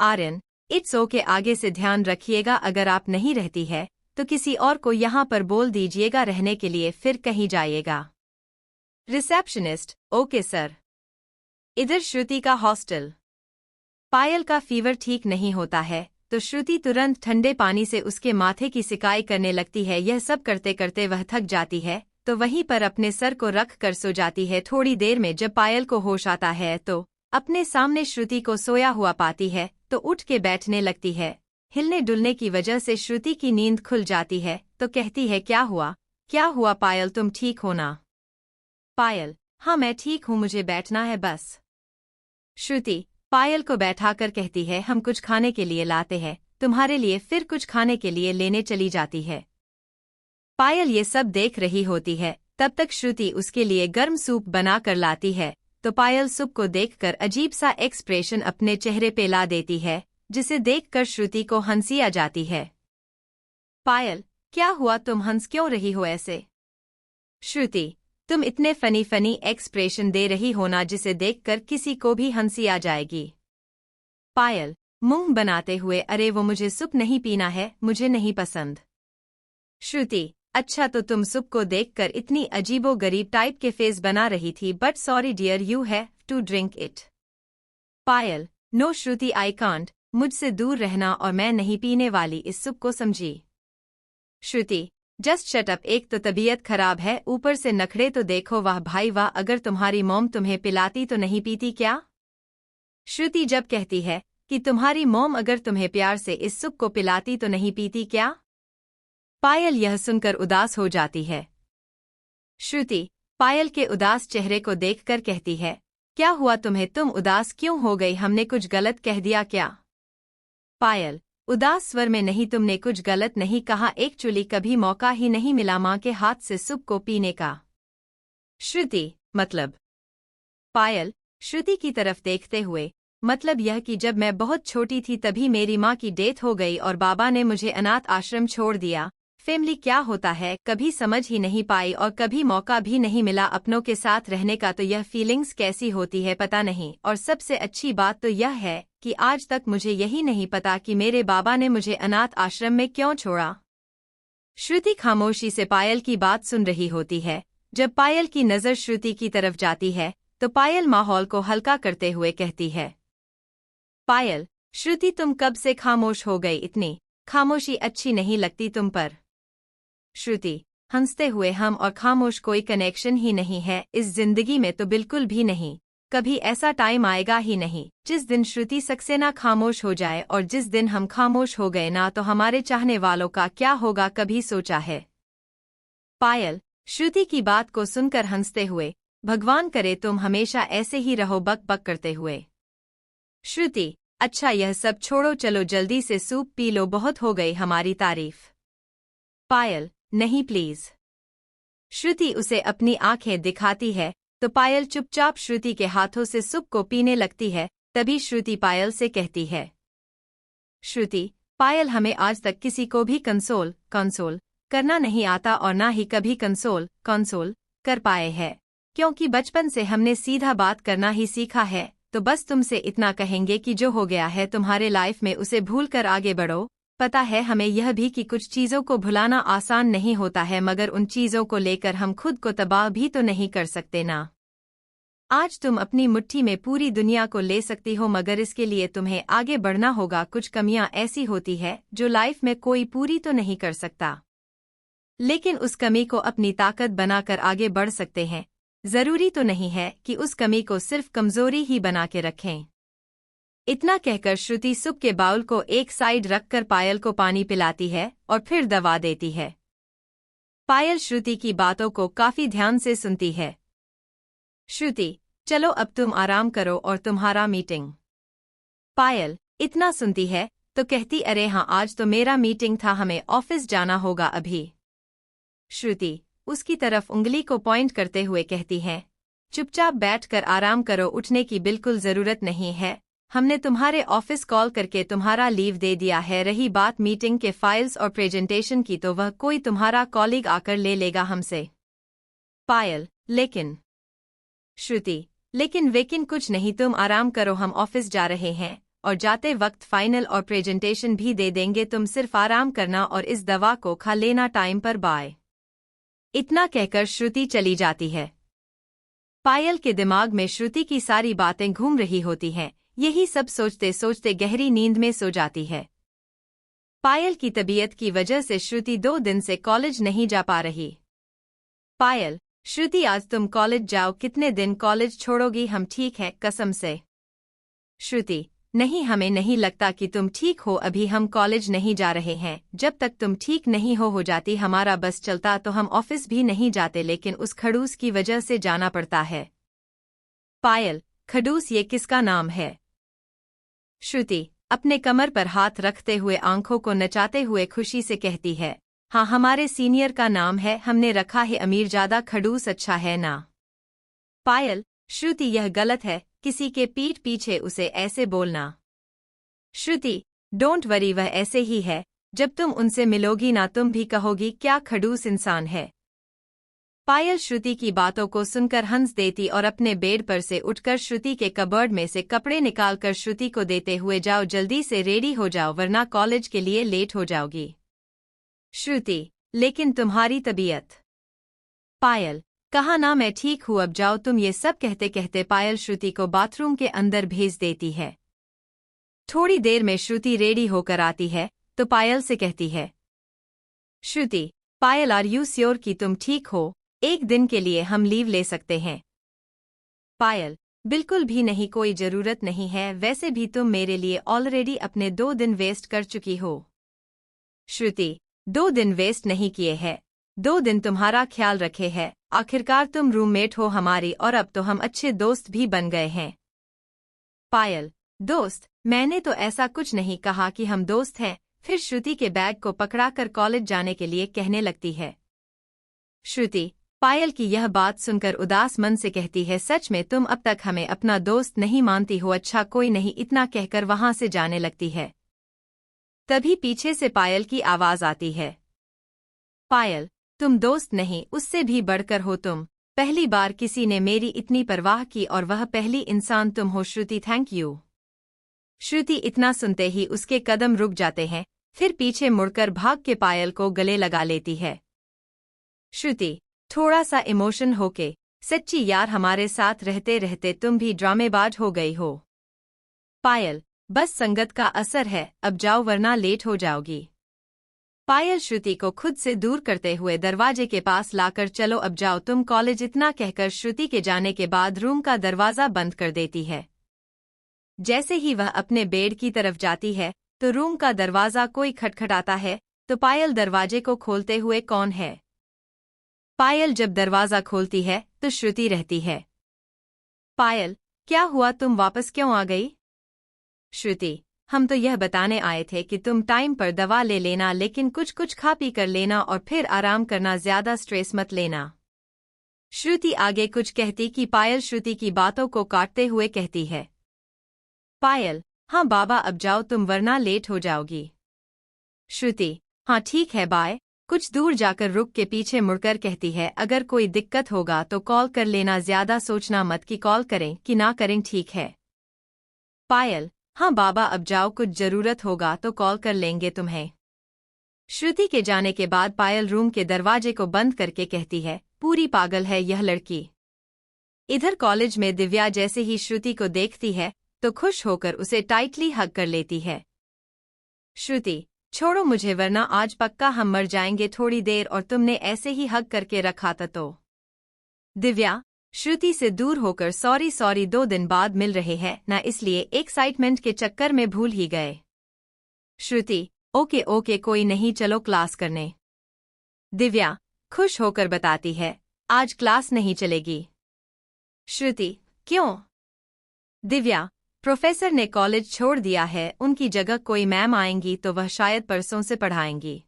आर्यन, इट्स ओके, आगे से ध्यान रखिएगा। अगर आप नहीं रहती है तो किसी और को यहाँ पर बोल दीजिएगा रहने के लिए, फिर कहीं जाइएगा। Receptionist, okay sir. इधर श्रुति का हॉस्टल। पायल का फीवर ठीक नहीं होता है तो श्रुति तुरंत ठंडे पानी से उसके माथे की सिकाई करने लगती है। यह सब करते करते वह थक जाती है तो वहीं पर अपने सर को रख कर सो जाती है। थोड़ी देर में जब पायल को होश आता है तो अपने सामने श्रुति को सोया हुआ पाती है तो उठ के बैठने लगती है। हिलने डुलने की वजह से श्रुति की नींद खुल जाती है तो कहती है, क्या हुआ पायल, तुम ठीक हो ना? पायल, हाँ मैं ठीक हूँ, मुझे बैठना है बस। श्रुति पायल को बैठाकर कहती है, हम कुछ खाने के लिए लाते हैं तुम्हारे लिए। फिर कुछ खाने के लिए लेने चली जाती है। पायल ये सब देख रही होती है। तब तक श्रुति उसके लिए गर्म सूप बनाकर लाती है तो पायल सूप को देखकर अजीब सा एक्सप्रेशन अपने चेहरे पे ला देती है, जिसे देखकर श्रुति को हंसी आ जाती है। पायल, क्या हुआ, तुम हंस क्यों रही हो ऐसे? श्रुति, तुम इतने फनी एक्सप्रेशन दे रही हो ना, जिसे देखकर किसी को भी हंसी आ जाएगी। पायल, मुंह बनाते हुए, अरे वो मुझे सूप नहीं पीना है, मुझे नहीं पसंद। श्रुति, अच्छा तो तुम सूप को देखकर इतनी अजीबो-गरीब टाइप के फेस बना रही थी, but sorry dear, you have to drink it. Payal, no Shruti, I can't, मुझसे दूर रहना और मैं नहीं पीने वाली इस सूप को, समझी? श्रुति, जस्ट शट अप, एक तो तबीयत खराब है, ऊपर से नखरे तो देखो, वाह भाई वाह, अगर तुम्हारी मॉम तुम्हें पिलाती तो नहीं पीती क्या? श्रुति जब कहती है कि तुम्हारी मॉम अगर तुम्हें प्यार से इस सूप को पिलाती तो नहीं पीती क्या? पायल यह सुनकर उदास हो जाती है। श्रुति पायल के उदास चेहरे को देखकर कहती है, क्या हुआ तुम्हें, तुम उदास क्यों हो गई, हमने कुछ गलत कह दिया क्या? पायल उदास स्वर में, नहीं तुमने कुछ गलत नहीं कहा, एक्चुअली कभी मौका ही नहीं मिला माँ के हाथ से सूप को पीने का। श्रुति मतलब? पायल श्रुति की तरफ देखते हुए, मतलब यह कि जब मैं बहुत छोटी थी तभी मेरी माँ की डेथ हो गई और बाबा ने मुझे अनाथ आश्रम छोड़ दिया। फैमिली क्या होता है कभी समझ ही नहीं पाई और कभी मौका भी नहीं मिला अपनों के साथ रहने का, तो यह फीलिंग्स कैसी होती है पता नहीं। और सबसे अच्छी बात तो यह है कि आज तक मुझे यही नहीं पता कि मेरे बाबा ने मुझे अनाथ आश्रम में क्यों छोड़ा। श्रुति खामोशी से पायल की बात सुन रही होती है। जब पायल की नज़र श्रुति की तरफ जाती है तो पायल माहौल को हल्का करते हुए कहती है, पायल श्रुति तुम कब से खामोश हो गई, इतनी खामोशी अच्छी नहीं लगती तुम पर। श्रुति हंसते हुए, हम और खामोश कोई कनेक्शन ही नहीं है इस जिंदगी में, तो बिल्कुल भी नहीं। कभी ऐसा टाइम आएगा ही नहीं जिस दिन श्रुति सक्सेना खामोश हो जाए, और जिस दिन हम खामोश हो गए ना तो हमारे चाहने वालों का क्या होगा, कभी सोचा है? पायल श्रुति की बात को सुनकर हंसते हुए, भगवान करे तुम हमेशा ऐसे ही रहो बक बक करते हुए। श्रुति अच्छा यह सब छोड़ो, चलो जल्दी से सूप पी लो, बहुत हो गई हमारी तारीफ। पायल नहीं प्लीज। श्रुति उसे अपनी आंखें दिखाती है तो पायल चुपचाप श्रुति के हाथों से सूप को पीने लगती है। तभी श्रुति पायल से कहती है, श्रुति पायल हमें आज तक किसी को भी कंसोल करना नहीं आता और ना ही कभी कंसोल कर पाए हैं, क्योंकि बचपन से हमने सीधा बात करना ही सीखा है। तो बस तुमसे इतना कहेंगे कि जो हो गया है तुम्हारे लाइफ में उसे भूल कर आगे बढ़ो। पता है हमें यह भी कि कुछ चीज़ों को भुलाना आसान नहीं होता है, मगर उन चीज़ों को लेकर हम खुद को तबाह भी तो नहीं कर सकते ना। आज तुम अपनी मुट्ठी में पूरी दुनिया को ले सकती हो, मगर इसके लिए तुम्हें आगे बढ़ना होगा। कुछ कमियां ऐसी होती है जो लाइफ में कोई पूरी तो नहीं कर सकता, लेकिन उस कमी को अपनी ताकत बनाकर आगे बढ़ सकते हैं। जरूरी तो नहीं है कि उस कमी को सिर्फ कमजोरी ही बना के रखें। इतना कहकर श्रुति सुप के बाउल को एक साइड रखकर पायल को पानी पिलाती है और फिर दवा देती है। पायल श्रुति की बातों को काफी ध्यान से सुनती है। श्रुति, चलो अब तुम आराम करो और तुम्हारा मीटिंग। पायल इतना सुनती है तो कहती, अरे हाँ, आज तो मेरा मीटिंग था, हमें ऑफिस जाना होगा अभी। श्रुति उसकी तरफ उंगली को पॉइंट करते हुए कहती है, चुपचाप बैठकर आराम करो, उठने की बिल्कुल जरूरत नहीं है। हमने तुम्हारे ऑफिस कॉल करके तुम्हारा लीव दे दिया है। रही बात मीटिंग के फाइल्स और प्रेजेंटेशन की, तो वह कोई तुम्हारा कॉलीग आकर ले लेगा हमसे। पायल लेकिन। श्रुति लेकिन कुछ नहीं, तुम आराम करो, हम ऑफिस जा रहे हैं और जाते वक्त फाइनल और प्रेजेंटेशन भी दे देंगे। तुम सिर्फ आराम करना और इस दवा को खा लेना टाइम पर। बाय। इतना कहकर श्रुति चली जाती है। पायल के दिमाग में श्रुति की सारी बातें घूम रही होती हैं। यही सब सोचते सोचते गहरी नींद में सो जाती है। पायल की तबीयत की वजह से श्रुति 2 दिन से कॉलेज नहीं जा पा रही। पायल, श्रुति आज तुम कॉलेज जाओ। कितने दिन कॉलेज छोड़ोगी? हम ठीक है कसम से। श्रुति नहीं, हमें नहीं लगता कि तुम ठीक हो, अभी हम कॉलेज नहीं जा रहे हैं। जब तक तुम ठीक नहीं हो जाती हमारा बस चलता तो हम ऑफिस भी नहीं जाते, लेकिन उस खड़ूस की वजह से जाना पड़ता है। पायल, खड़ूस ये किसका नाम है? श्रुति अपने कमर पर हाथ रखते हुए आंखों को नचाते हुए खुशी से कहती है, हाँ, हमारे सीनियर का नाम है, हमने रखा है अमीरजादा खड़ूस। अच्छा है ना? पायल, श्रुति यह गलत है, किसी के पीठ पीछे उसे ऐसे बोलना। श्रुति डोंट वरी, वह ऐसे ही है। जब तुम उनसे मिलोगी ना तुम भी कहोगी क्या खड़ूस इंसान है। पायल श्रुति की बातों को सुनकर हंस देती और अपने बेड पर से उठकर श्रुति के कबर्ड में से कपड़े निकालकर श्रुति को देते हुए, जाओ जल्दी से रेडी हो जाओ वरना कॉलेज के लिए लेट हो जाओगी। श्रुति लेकिन तुम्हारी तबीयत? पायल कहा ना मैं ठीक हूँ, अब जाओ तुम। ये सब कहते कहते पायल श्रुति को बाथरूम के अंदर भेज देती है। थोड़ी देर में श्रुति रेडी होकर आती है तो पायल से कहती है, श्रुति पायल आर यू श्योर कि तुम ठीक हो? एक दिन के लिए हम लीव ले सकते हैं। पायल बिल्कुल भी नहीं, कोई जरूरत नहीं है, वैसे भी तुम मेरे लिए ऑलरेडी अपने 2 दिन वेस्ट कर चुकी हो। श्रुति 2 दिन वेस्ट नहीं किए हैं, 2 दिन तुम्हारा ख्याल रखे हैं। आखिरकार तुम रूममेट हो हमारी और अब तो हम अच्छे दोस्त भी बन गए हैं। पायल दोस्त? मैंने तो ऐसा कुछ नहीं कहा कि हम दोस्त हैं। फिर श्रुति के बैग को पकड़ाकर कॉलेज जाने के लिए कहने लगती है। श्रुति पायल की यह बात सुनकर उदास मन से कहती है, सच में तुम अब तक हमें अपना दोस्त नहीं मानती हो। अच्छा कोई नहीं, इतना कहकर वहां से जाने लगती है। तभी पीछे से पायल की आवाज आती है, पायल तुम दोस्त नहीं, उससे भी बढ़कर हो तुम। पहली बार किसी ने मेरी इतनी परवाह की और वह पहली इंसान तुम हो। श्रुति थैंक यू। श्रुति इतना सुनते ही उसके कदम रुक जाते हैं, फिर पीछे मुड़कर भाग के पायल को गले लगा लेती है। श्रुति थोड़ा सा इमोशन होके, सच्ची यार हमारे साथ रहते रहते तुम भी ड्रामेबाज हो गई हो। पायल बस संगत का असर है, अब जाओ वरना लेट हो जाओगी। पायल श्रुति को खुद से दूर करते हुए दरवाजे के पास लाकर, चलो अब जाओ तुम कॉलेज, इतना कहकर श्रुति के जाने के बाद रूम का दरवाजा बंद कर देती है। जैसे ही वह अपने बेड की तरफ जाती है तो रूम का दरवाजा कोई खटखटाता है, तो पायल दरवाजे को खोलते हुए, कौन है? पायल जब दरवाजा खोलती है तो श्रुति रहती है। पायल क्या हुआ, तुम वापस क्यों आ गई? श्रुति हम तो यह बताने आए थे कि तुम टाइम पर दवा ले लेना, लेकिन कुछ खा पी कर लेना और फिर आराम करना, ज्यादा स्ट्रेस मत लेना। श्रुति आगे कुछ कहती कि पायल श्रुति की बातों को काटते हुए कहती है, पायल हाँ बाबा अब जाओ तुम वरना लेट हो जाओगी। श्रुति हाँ ठीक है बाय। कुछ दूर जाकर रुक के पीछे मुड़कर कहती है, अगर कोई दिक्कत होगा तो कॉल कर लेना, ज्यादा सोचना मत कि कॉल करें कि ना करें, ठीक है? पायल, हाँ बाबा अब जाओ, कुछ जरूरत होगा तो कॉल कर लेंगे तुम्हें। श्रुति के जाने के बाद पायल रूम के दरवाजे को बंद करके कहती है, पूरी पागल है यह लड़की। इधर कॉलेज में दिव्या जैसे ही श्रुति को देखती है तो खुश होकर उसे टाइटली हग कर लेती है। श्रुति, छोड़ो मुझे वरना आज पक्का हम मर जाएंगे थोड़ी देर और तुमने ऐसे ही हग करके रखा था तो। दिव्या श्रुति से दूर होकर सॉरी 2 दिन बाद मिल रहे हैं ना, इसलिए एक्साइटमेंट के चक्कर में भूल ही गए। श्रुति, ओके ओके कोई नहीं, चलो क्लास करने। दिव्या खुश होकर बताती है, आज क्लास नहीं चलेगी। श्रुति, क्यों? दिव्या, प्रोफेसर ने कॉलेज छोड़ दिया है, उनकी जगह कोई मैम आएंगी तो वह शायद परसों से पढ़ाएंगी।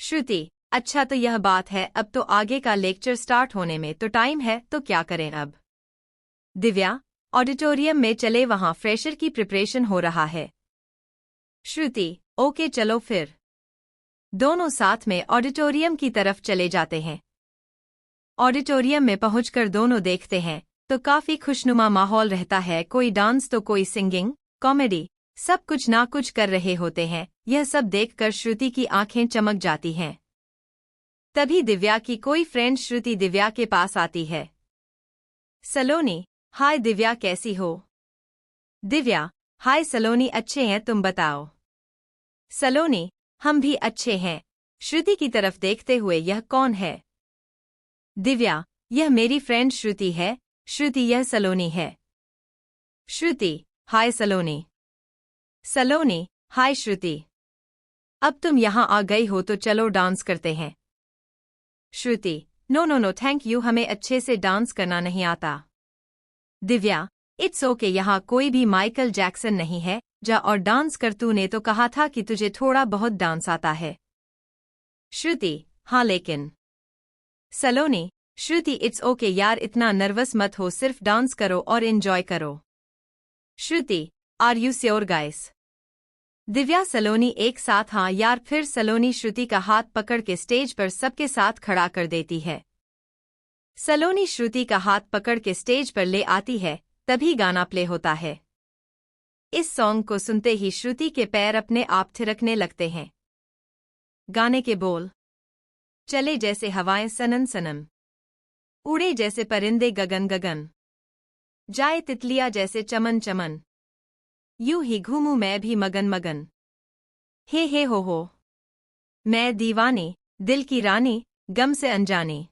श्रुति, अच्छा तो यह बात है, अब तो आगे का लेक्चर स्टार्ट होने में तो टाइम है, तो क्या करें अब? दिव्या, ऑडिटोरियम में चले, वहां फ्रेशर की प्रिपरेशन हो रहा है। श्रुति, ओके चलो फिर। दोनों साथ में ऑडिटोरियम की तरफ चले जाते हैं। ऑडिटोरियम में पहुंचकर दोनों देखते हैं तो काफी खुशनुमा माहौल रहता है, कोई डांस तो कोई सिंगिंग, कॉमेडी, सब कुछ ना कुछ कर रहे होते हैं। यह सब देखकर श्रुति की आंखें चमक जाती हैं। तभी दिव्या की कोई फ्रेंड श्रुति दिव्या के पास आती है। सलोनी, हाय दिव्या कैसी हो? दिव्या, हाय सलोनी, अच्छे हैं, तुम बताओ? सलोनी, हम भी अच्छे हैं। श्रुति की तरफ देखते हुए, यह कौन है? दिव्या, यह मेरी फ्रेंड श्रुति है। श्रुति, यह सलोनी है। श्रुति, हाय सलोनी। सलोनी, हाय श्रुति। अब तुम यहाँ आ गई हो तो चलो डांस करते हैं। Shruti, no no no thank you, हमें अच्छे से डांस करना नहीं आता। दिव्या, इट्स ओके, यहाँ कोई भी माइकल जैक्सन नहीं है, जा और डांस कर, तूने तो कहा था कि तुझे थोड़ा बहुत डांस आता है। श्रुति, हाँ लेकिन। सलोनी, श्रुति, इट्स ओके यार, इतना नर्वस मत हो, सिर्फ डांस करो और एंजॉय करो। Shruti, are you sure guys? Divya Saloni एक साथ हाँ यार। फिर सलोनी श्रुति का हाथ पकड़ के स्टेज पर सबके साथ खड़ा कर देती है। सलोनी श्रुति का हाथ पकड़ के स्टेज पर ले आती है, तभी गाना प्ले होता है। इस सॉन्ग को सुनते ही श्रुति के पैर अपने आप थिरकने लगते हैं। गाने के बोल, चले जैसे हवाएं सनन सनन, उड़े जैसे परिंदे गगन गगन, जाए तितलियां जैसे चमन चमन, यूं ही घूमूं मैं भी मगन मगन, हे हो, मैं दीवानी, दिल की रानी, गम से अनजानी,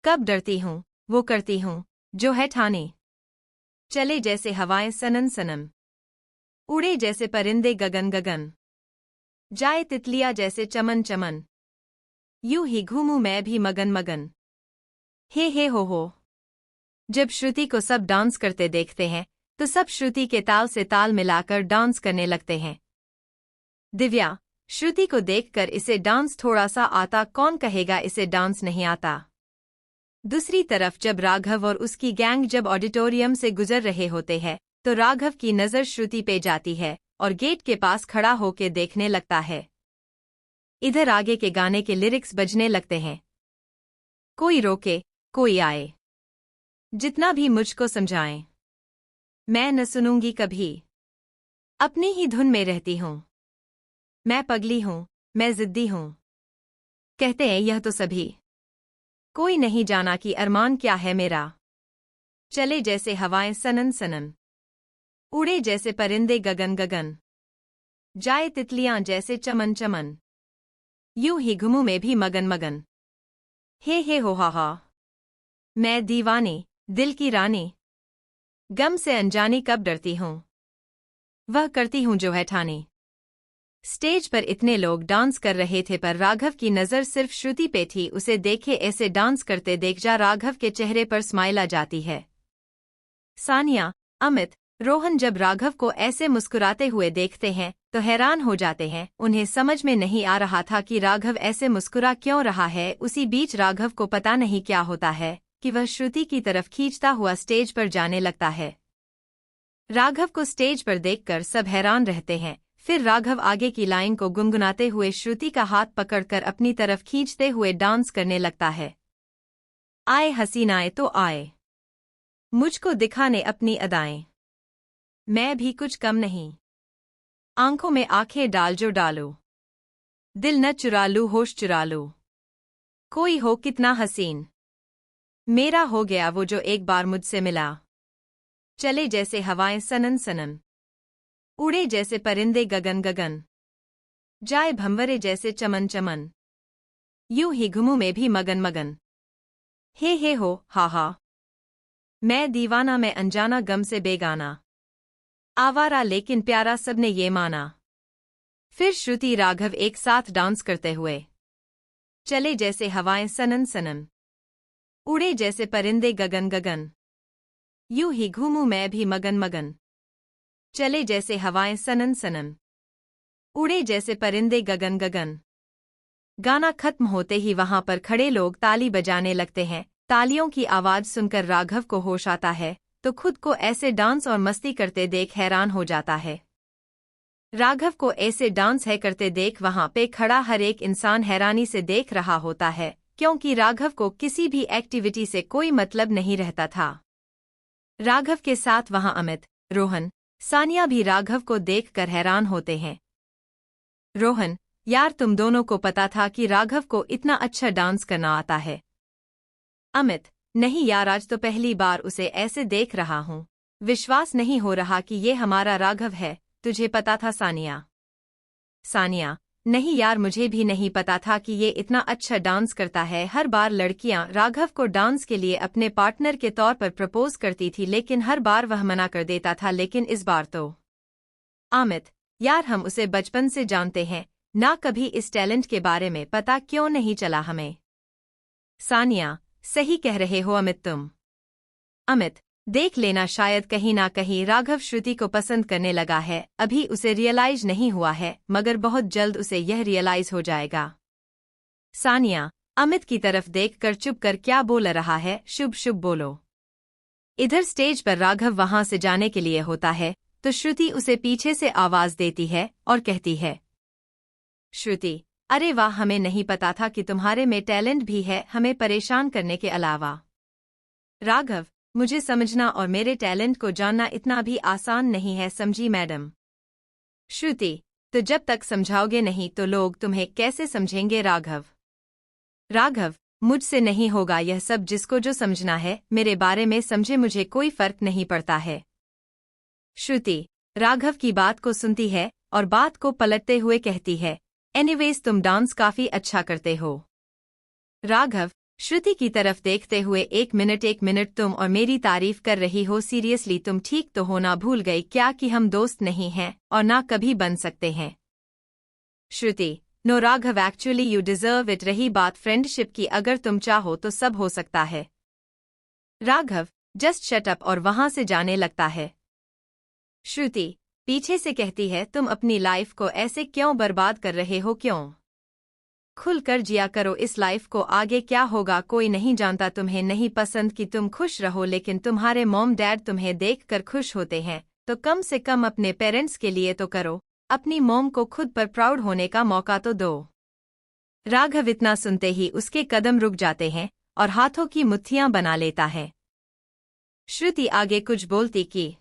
कब डरती हूँ वो करती हूँ जो है ठानी, चले जैसे हवाएं सनन सनन, उड़े जैसे परिंदे गगन गगन, जाए तितलियां जैसे चमन चमन, यूं ही घूमूं मैं भी मगन मगन, हे हो। जब श्रुति को सब डांस करते देखते हैं तो सब श्रुति के ताल से ताल मिलाकर डांस करने लगते हैं। दिव्या, श्रुति को देखकर इसे डांस थोड़ा सा आता, कौन कहेगा इसे डांस नहीं आता। दूसरी तरफ जब राघव और उसकी गैंग जब ऑडिटोरियम से गुजर रहे होते हैं तो राघव की नज़र श्रुति पे जाती है और गेट के पास खड़ा होकर देखने लगता है। इधर आगे के गाने के लिरिक्स बजने लगते हैं। कोई रोके कोई आए, जितना भी मुझको समझाएं, मैं न सुनूंगी कभी, अपनी ही धुन में रहती हूँ, मैं पगली हूँ, मैं जिद्दी हूँ, कहते हैं यह तो सभी, कोई नहीं जाना कि अरमान क्या है मेरा, चले जैसे हवाएं सनन सनन, उड़े जैसे परिंदे गगन गगन, जाए तितलियां जैसे चमन चमन, यूं ही घुमूं में भी मगन मगन, हे हो हा, मैं दीवानी, दिल की रानी, गम से अनजानी, कब डरती हूँ वह करती हूँ जो है ठानी। स्टेज पर इतने लोग डांस कर रहे थे पर राघव की नज़र सिर्फ श्रुति पे थी। उसे देखे ऐसे डांस करते देख जा राघव के चेहरे पर स्माइल आ जाती है। सानिया, अमित, रोहन जब राघव को ऐसे मुस्कुराते हुए देखते हैं तो हैरान हो जाते हैं। उन्हें समझ में नहीं आ रहा था कि राघव ऐसे मुस्कुरा क्यों रहा है। उसी बीच राघव को पता नहीं क्या होता है कि वह श्रुति की तरफ खींचता हुआ स्टेज पर जाने लगता है। राघव को स्टेज पर देखकर सब हैरान रहते हैं। फिर राघव आगे की लाइन को गुनगुनाते हुए श्रुति का हाथ पकड़कर अपनी तरफ खींचते हुए डांस करने लगता है। आए हसीनाएं तो आए, मुझको दिखाने अपनी अदाएं। मैं भी कुछ कम नहीं। आंखों में आंखें डाल जो डालो, दिल न चुरा लूं होश चुरा लो, कोई हो कितना हसीन, मेरा हो गया वो जो एक बार मुझसे मिला। चले जैसे हवाएं सनन सनन, उड़े जैसे परिंदे गगन गगन, जाए भंवरे जैसे चमन चमन, यूं ही घुमूं में भी मगन मगन। हे हो हा हा, मैं दीवाना मैं अनजाना गम से बेगाना, आवारा लेकिन प्यारा सबने ये माना। फिर श्रुति राघव एक साथ डांस करते हुए चले जैसे हवाएं सनन सनन, उड़े जैसे परिंदे गगन गगन, यूं ही घूमूं मैं भी मगन मगन। चले जैसे हवाएं सनन सनन, उड़े जैसे परिंदे गगन गगन। गाना खत्म होते ही वहां पर खड़े लोग ताली बजाने लगते हैं। तालियों की आवाज सुनकर राघव को होश आता है तो खुद को ऐसे डांस और मस्ती करते देख हैरान हो जाता है। राघव को ऐसे डांस है करते देख वहां पे खड़ा हर एक इंसान हैरानी से देख रहा होता है, क्योंकि राघव को किसी भी एक्टिविटी से कोई मतलब नहीं रहता था। राघव के साथ वहां अमित, रोहन, सानिया भी राघव को देखकर हैरान होते हैं। रोहन, यार तुम दोनों को पता था कि राघव को इतना अच्छा डांस करना आता है? अमित, नहीं यार, आज तो पहली बार उसे ऐसे देख रहा हूँ, विश्वास नहीं हो रहा कि ये हमारा राघव है। तुझे पता था? सानिया, नहीं यार, मुझे भी नहीं पता था कि ये इतना अच्छा डांस करता है। हर बार लड़कियां राघव को डांस के लिए अपने पार्टनर के तौर पर प्रपोज करती थी, लेकिन हर बार वह मना कर देता था, लेकिन इस बार तो। अमित, यार हम उसे बचपन से जानते हैं ना, कभी इस टैलेंट के बारे में पता क्यों नहीं चला हमें? सानिया, सही कह रहे हो अमित तुम। अमित, देख लेना, शायद कहीं ना कहीं राघव श्रुति को पसंद करने लगा है। अभी उसे रियलाइज नहीं हुआ है, मगर बहुत जल्द उसे यह रियलाइज हो जाएगा। सानिया, अमित की तरफ देखकर चुप कर क्या बोल रहा है, शुभ शुभ बोलो। इधर स्टेज पर राघव वहां से जाने के लिए होता है तो श्रुति उसे पीछे से आवाज देती है और कहती है, श्रुति, अरे वाह, हमें नहीं पता था कि तुम्हारे में टैलेंट भी है, हमें परेशान करने के अलावा। राघव, मुझे समझना और मेरे टैलेंट को जानना इतना भी आसान नहीं है, समझी मैडम? श्रुति, तो जब तक समझाओगे नहीं तो लोग तुम्हें कैसे समझेंगे? राघव, मुझसे नहीं होगा यह सब, जिसको जो समझना है मेरे बारे में समझे, मुझे कोई फर्क नहीं पड़ता है। श्रुति राघव की बात को सुनती है और बात को पलटते हुए कहती है, एनीवेज तुम डांस काफी अच्छा करते हो। राघव श्रुति की तरफ देखते हुए, एक मिनट तुम और मेरी तारीफ कर रही हो, सीरियसली तुम ठीक तो हो ना? भूल गई क्या कि हम दोस्त नहीं हैं और ना कभी बन सकते हैं? Shruti, no Raghav, actually you deserve it. रही बात फ्रेंडशिप की, अगर तुम चाहो तो सब हो सकता है। राघव जस्ट शट अप और वहां से जाने लगता है। श्रुति पीछे से कहती है, तुम अपनी लाइफ को ऐसे क्यों बर्बाद कर रहे हो? क्यों? खुलकर जिया करो इस लाइफ को, आगे क्या होगा कोई नहीं जानता। तुम्हें नहीं पसंद कि तुम खुश रहो, लेकिन तुम्हारे मॉम डैड तुम्हें देखकर खुश होते हैं, तो कम से कम अपने पेरेंट्स के लिए तो करो। अपनी मॉम को खुद पर प्राउड होने का मौका तो दो। राघव इतना सुनते ही उसके कदम रुक जाते हैं और हाथों की मुट्ठियां बना लेता है। श्रुति आगे कुछ बोलती कि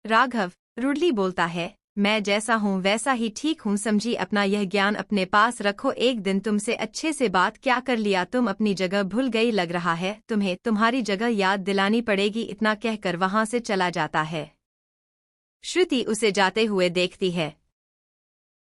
राघव रूडली बोलता है, मैं जैसा हूँ वैसा ही ठीक हूँ, समझी? अपना यह ज्ञान अपने पास रखो, एक दिन तुमसे अच्छे से बात क्या कर लिया, तुम अपनी जगह भूल गई लग रहा है, तुम्हें तुम्हारी जगह याद दिलानी पड़ेगी। इतना कहकर वहां से चला जाता है। श्रुति उसे जाते हुए देखती है